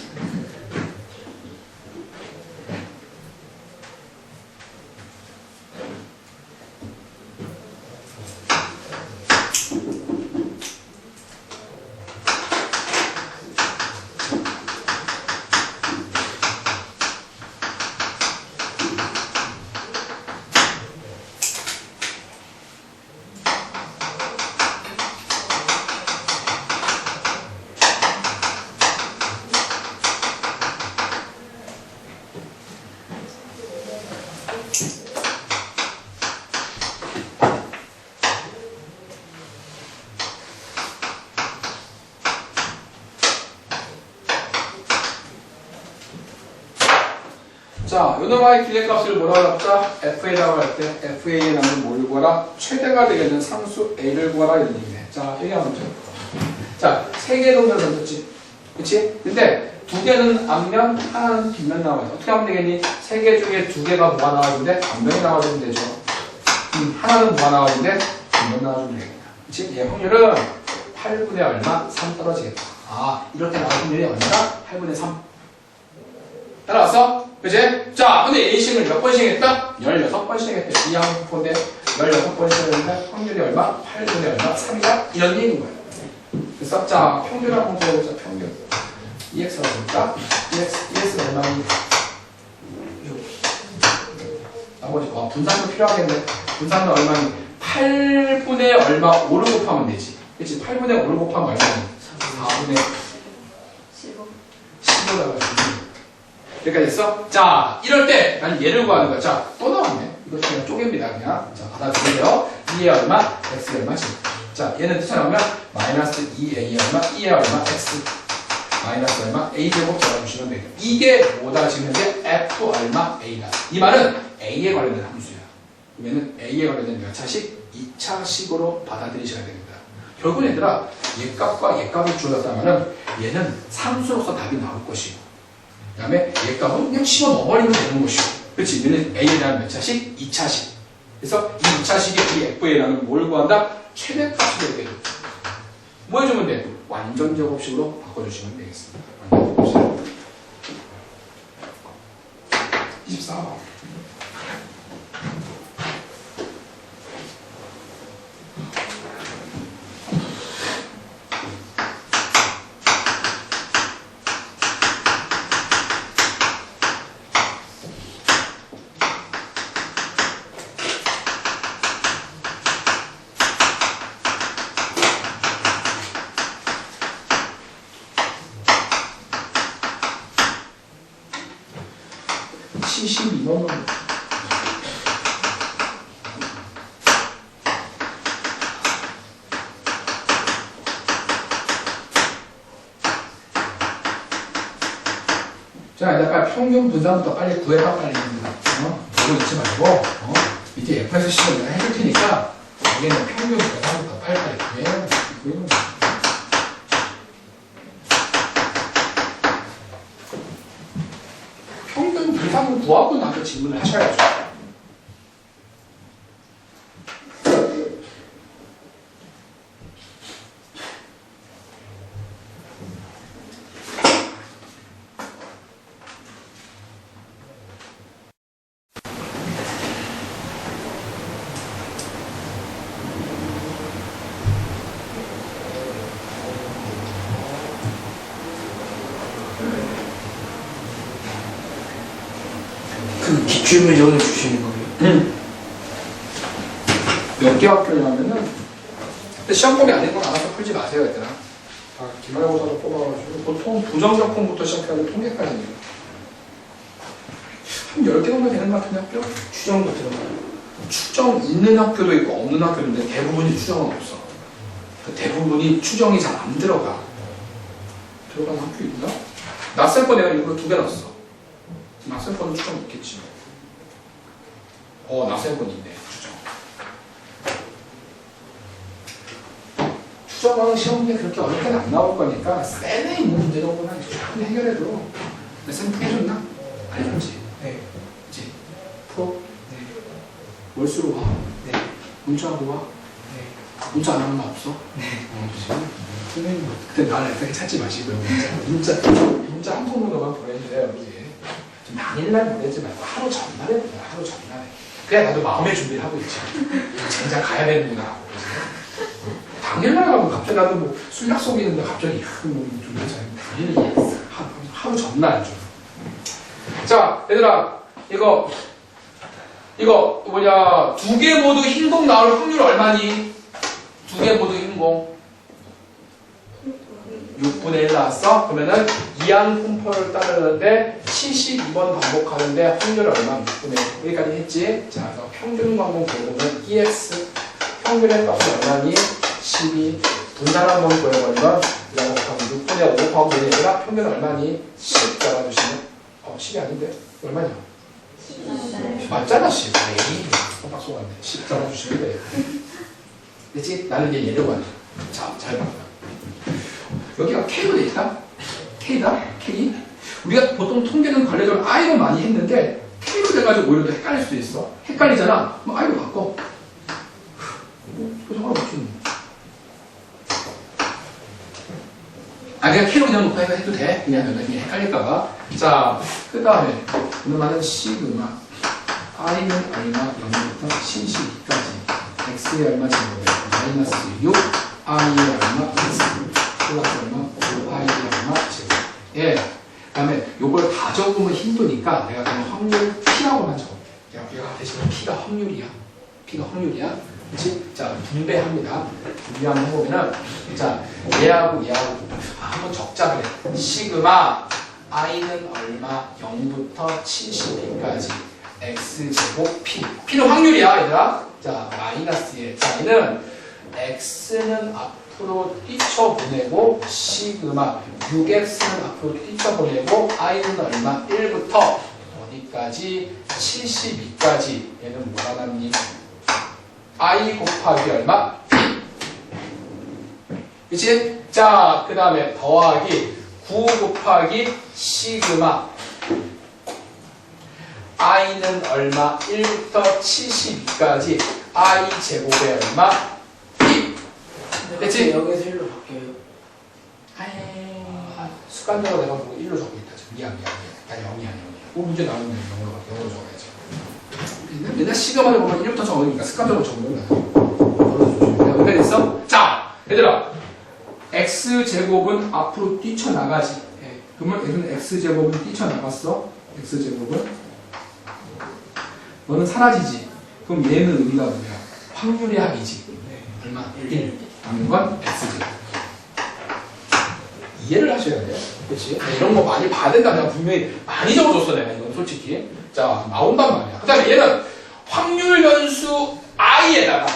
자, 요놈의 기대값을 뭐라고 합시다? FA라고 할 때 FA의 남은 뭘 구하라? 최대가 되겠는 상수 A를 구하라 이런 얘기네. 자, 여기 한번 줘. 자, 세 개의 동전을 던졌지. 그치? 근데 두 개는 앞면, 하나는 뒷면 나와요. 어떻게 하면 되겠니? 세 개 중에 두 개가 뭐가 나와주는데? 앞면이 나와주면 되죠. 하나는 뭐가 나와주는데? 뒷면 나와주면 되겠다. 그치? 얘 확률은 8분의 얼마? 3 떨어지겠다. 아, 이렇게 나올 확률이 얼마다? 8분의 3. 따라왔어? 그치? 자, 근데 A식을 몇 번 시행했다? 16번 시행했대. 이 항포인데 16번 시행했는데 확률이 얼마? 8분의 얼마? 3이다? 이런 얘기인 거야. 그래서 자, 평균 한번 보자. 평균. EX가 볼까? EX 얼마니? 나머지 분산도 필요하겠네. 분산은 얼마니? 8분의 얼마 5를 곱하면 되지. 그치? 8분의 5를 곱하면 얼마니? 4분의 15라고 하지. 여기까지 됐어? 자, 이럴 때 난 얘를 구하는 거야. 자, 또 나왔네. 이거 그냥 쪼개입니다. 그냥. 자, 받아주세요. 2의 얼마? x의 얼마지. 자, 얘는 뛰쳐나오면 마이너스 2a의 얼마? 2의 얼마? x 마이너스 얼마? a제곱 적어주시면 되겠다. 이게 뭐다 지금 현재 f 얼마? a다. 이 말은 a에 관련된 함수야. 얘는 a에 관련된 몇 차식? 2차식으로 받아들이셔야 됩니다. 결국은 얘들아, 얘값과 얘값을 주었다면 얘는 상수로서 답이 나올 것이고 그 다음에 얘값은 그냥 집어 넣어버리면 되는 것이고 그렇지? 얘는 a에 대한 몇 차식? 2차식. 그래서 이 2차식의 이 fa라는 뭘 구한다? 최대값을 되게 뭐 해주면 돼? 완전 제곱식으로 바꿔주시면 되겠습니다. 완전 제곱식 24번. 너무 자, 약간 평균 분산부터 빨리 구해봐, 빨리. 그거 잊지 말고, 밑에 F에서 C를 내가 해줄 테니까, 여기는 평균 분산부터 빨리 구해. 평균 분산을 구하고 나서 질문을 하셔야죠. 그 기출문제를 주시는 거예요? 몇 개 학교냐면은, 근데 시험범위 아닌 건 알아서 풀지 마세요, 얘들아. 기말고사로 뽑아가지고, 보통 부정적품부터 시작해가지고 통계까지. 한 10개 정도 되는 것 같은데, 학교? 추정도 들어가요. 추정 있는 학교도 있고, 없는 학교도 있는데, 대부분이 추정은 없어. 대부분이 추정이 잘 안 들어가. 들어가는 학교 있나? 낯설 거 내가 일부러 2개 넣었어. 낯설 거는 추정 있겠지. 낯설 건 있네, 추정. 추정은 시험에 그렇게 어렵게는 안 나올 거니까, 쌤에 있는 문제 정도만 충분히 해결해도, 내 쌤 해줬나? 알겠지? 네. 그치? 풀어? 네. 월수로 와. 네. 문자하고 와. 네. 문자 안 하는 거 없어? 네. 그치? 선생님, 그때 나를 이렇게 찾지 마시고요. 문자 한 통으로만 보내주세요, 우리. 좀 당일날 보내지 말고 하루 전날에 보내, 하루 전날에. 그래, 나도 마음의 준비를 하고 있지. 진짜 가야 되는구나. 당일날 가면 갑자기 나도 뭐 술 약속이 있는데 갑자기 좀 당일날 하루 전날 좀. 자, 얘들아, 이거 2개 모두 흰공 나올 확률 얼마니? 2개 모두 흰공. 6분의 1 나왔어? 그러면은 이항 분포를 따르는데 72번 반복하는데 확률 얼마? 6분의 1. 여기까지 했지? 자, 그래서 평균 관공 보면 EX 평균의 값이 얼마니? 12. 분산 한번 보여버리면 이항 곱하기 6분의 5 곱하기 5이 아니라 평균 얼마니? 10 잡아주시면 10이 아닌데? 얼마냐? 맞잖아, 10. 에이, 깜빡 속았네. 10 잡아주시면 돼. 됐지? 나는 이제 얘를 구한다. 자, 잘 봐. 여기가 K로 돼 있다? K다? K? 우리가 보통 통계는 관례적으로 I로 많이 했는데 K로 돼가지고 오히려 더 헷갈릴 수도 있어. 헷갈리잖아? 그럼 I로 바꿔. 상관없지. 그냥 K로 그냥 놓고 해도 돼. 그냥 헷갈릴까봐. 자, 그 다음에 그러면은 시그마 I는 얼마 0부터 72까지 X의 얼마 제곱에 마이너스 6 I의 얼마 X 플러스 얼마 5 I의 얼마 제곱. 예. 그 다음에 요걸 다 적으면 힘드니까 내가 그냥 확률 P라고만 적을게. 얘가 대신 P가 확률이야. P가 확률이야. 그치? 자, 분배합니다. 분배 한번 해보면은, 자, 얘하고 한번 적자 그래. 시그마, I는 얼마, 0부터 72까지, X제곱 P. P는 확률이야, 얘들아. 자, 마이너스에. 자, 얘는 X는 앞으로 뛰쳐보내고, 시그마, 6X는 앞으로 뛰쳐보내고, I는 얼마, 1부터 어디까지, 72까지. 얘는 뭐가 남니? I 곱하기 얼마? 그치? 자, 그 다음에 더하기 9 곱하기 시그마 I는 얼마? 1부터 72까지 I 제곱에 얼마? 됐지? 여기서 1로 바뀌어요. 습관적으로 내가 보고 1로 적고 있다. 미안. 나 0이야. 문제 나오는데 0으로 적어야지. 맨날 시그마를 보면 1부터 적으니까 습관적으로 적는 거야. 여기까지 됐어? 자, 얘들아. X제곱은 앞으로 뛰쳐나가지. 그러면 얘는 X제곱은 뛰쳐나갔어. X제곱은. 너는 사라지지. 그럼 얘는 의미가 뭐야? 확률의 합이지. 얼마? 1. 남는 건 X제곱. 이해를 하셔야 돼요. 그치? 이런 거 많이 봐야 된다. 내가 분명히 많이 적어줬어, 내가. 이건 솔직히. 자, 나온단 말이야. 그 다음에 얘는 확률 변수 i에다가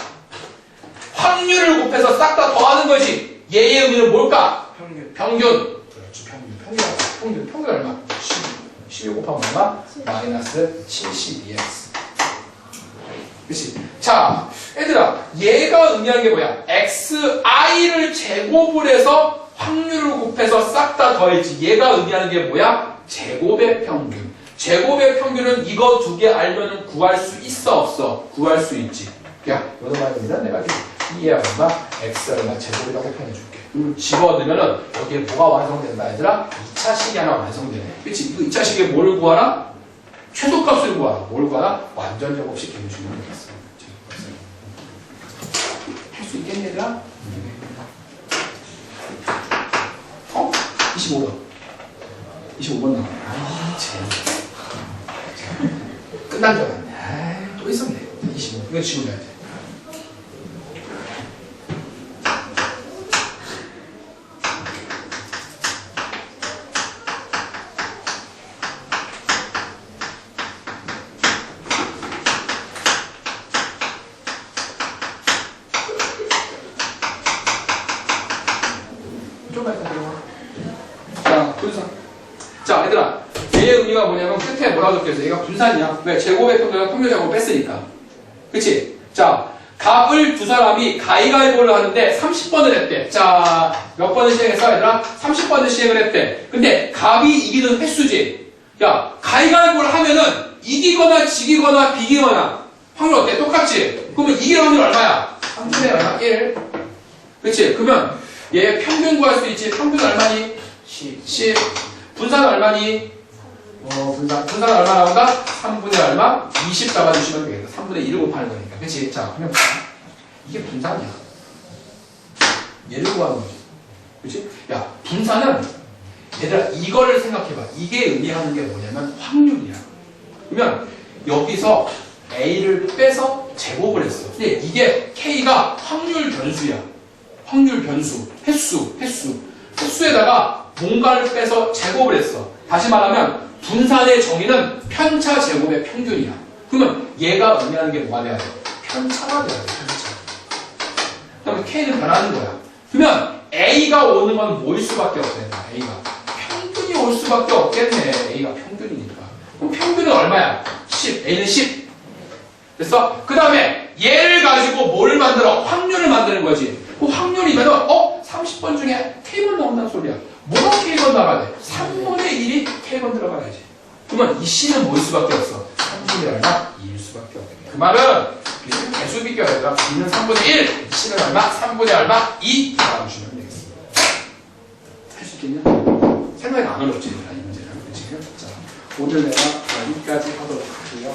확률을 곱해서 싹 다 더하는 거지. 얘의 의미는 뭘까? 평균. 평균. 그렇지, 평균 얼마? 12 곱하면 얼마? 마이너스 72x. 그치? 자, 얘들아, 얘가 의미하는 게 뭐야? xi를 제곱을 해서 확률을 곱해서 싹 다 더했지. 얘가 의미하는 게 뭐야? 제곱의 평균. 제곱의 평균은 이거 두 개 알면은 구할 수 있어, 없어? 구할 수 있지. 야, 이거 말입니다. 내가 2에 얼마? x 얼마 제곱이라고 표현해줄게. 집어넣으면은 여기에 뭐가 완성된다, 얘들아? 2차식이 하나 완성되네. 그치? 이거 2차식에 뭘 구하라? 최소값을 구하라. 뭘 구하라? 완전 제곱식 개수식을 구했어. 할 수 있겠니, 얘들아? 25번. 25번 나와. 아, 끝난 줄 알았네. 아, 또 있었네. 25. 이거 지우면 돼. 자, 분산. 자, 얘들아. 얘의 의미가 뭐냐면 끝에 뭐라고 적혀있어? 얘가 분산이야. 왜? 제곱의 평균과 평균 제곱을 뺐으니까. 그치? 자, 값을 두 사람이 가위가위보를 하는데 30번을 했대. 자, 몇 번을 시행했어, 얘들아? 30번을 시행을 했대. 근데 값이 이기는 횟수지. 야, 가위가위보를 하면은 이기거나 지기거나 비기거나 확률 어때? 똑같지? 그러면 이길 확률 얼마야? 3분의 얼마? 1. 그치? 그러면 얘 평균 구할 수 있지. 평균 얼마니? 10. 분산은 얼마니? 분산 얼마 나온다? 3분의 얼마? 20 잡아주시면 되겠다. 3분의 1을 곱하는 거니까. 그치? 자, 그러면 이게 분산이야. 얘를 구하는 거지. 그치? 야, 분산은 얘들아 이거를 생각해봐. 이게 의미하는 게 뭐냐면 확률이야. 그러면 여기서 A를 빼서 제곱을 했어. 근데 이게 K가 확률 변수야. 확률 변수. 횟수에다가 뭔가를 빼서 제곱을 했어. 다시 말하면 분산의 정의는 편차 제곱의 평균이야. 그러면 얘가 의미하는 게 뭐가 돼야 돼? 편차가 돼야 돼. 편차. 그 다음에 K는 변하는 거야. 그러면 A가 오는 건 뭐일 수밖에 없어. A가 평균이 올 수밖에 없겠네. A가 평균이니까. 그럼 평균은 얼마야? 10. A는 10. 됐어? 그 다음에 얘를 가지고 뭘 만들어? 확률을 만드는 거지. 그 확률이면은 30번 중에 K번 나온다는 소리야. 뭐가 K번 나가야 돼? 3분의 1이 K번 들어가야지. 그러면 이 C는 뭐일 수밖에 없어? 3분의 얼마? 2일 수밖에 없네. 그 말은 B는 개수 비교야 되더라. B는 3분의 1, C는 얼마? 3분의 얼마? 2 나와주시면 되겠습니다. 할 수 있겠냐? 생각이 안 어렵지, 이 문제는. 그치? 자, 오늘 내가 여기까지 하도록 할게요.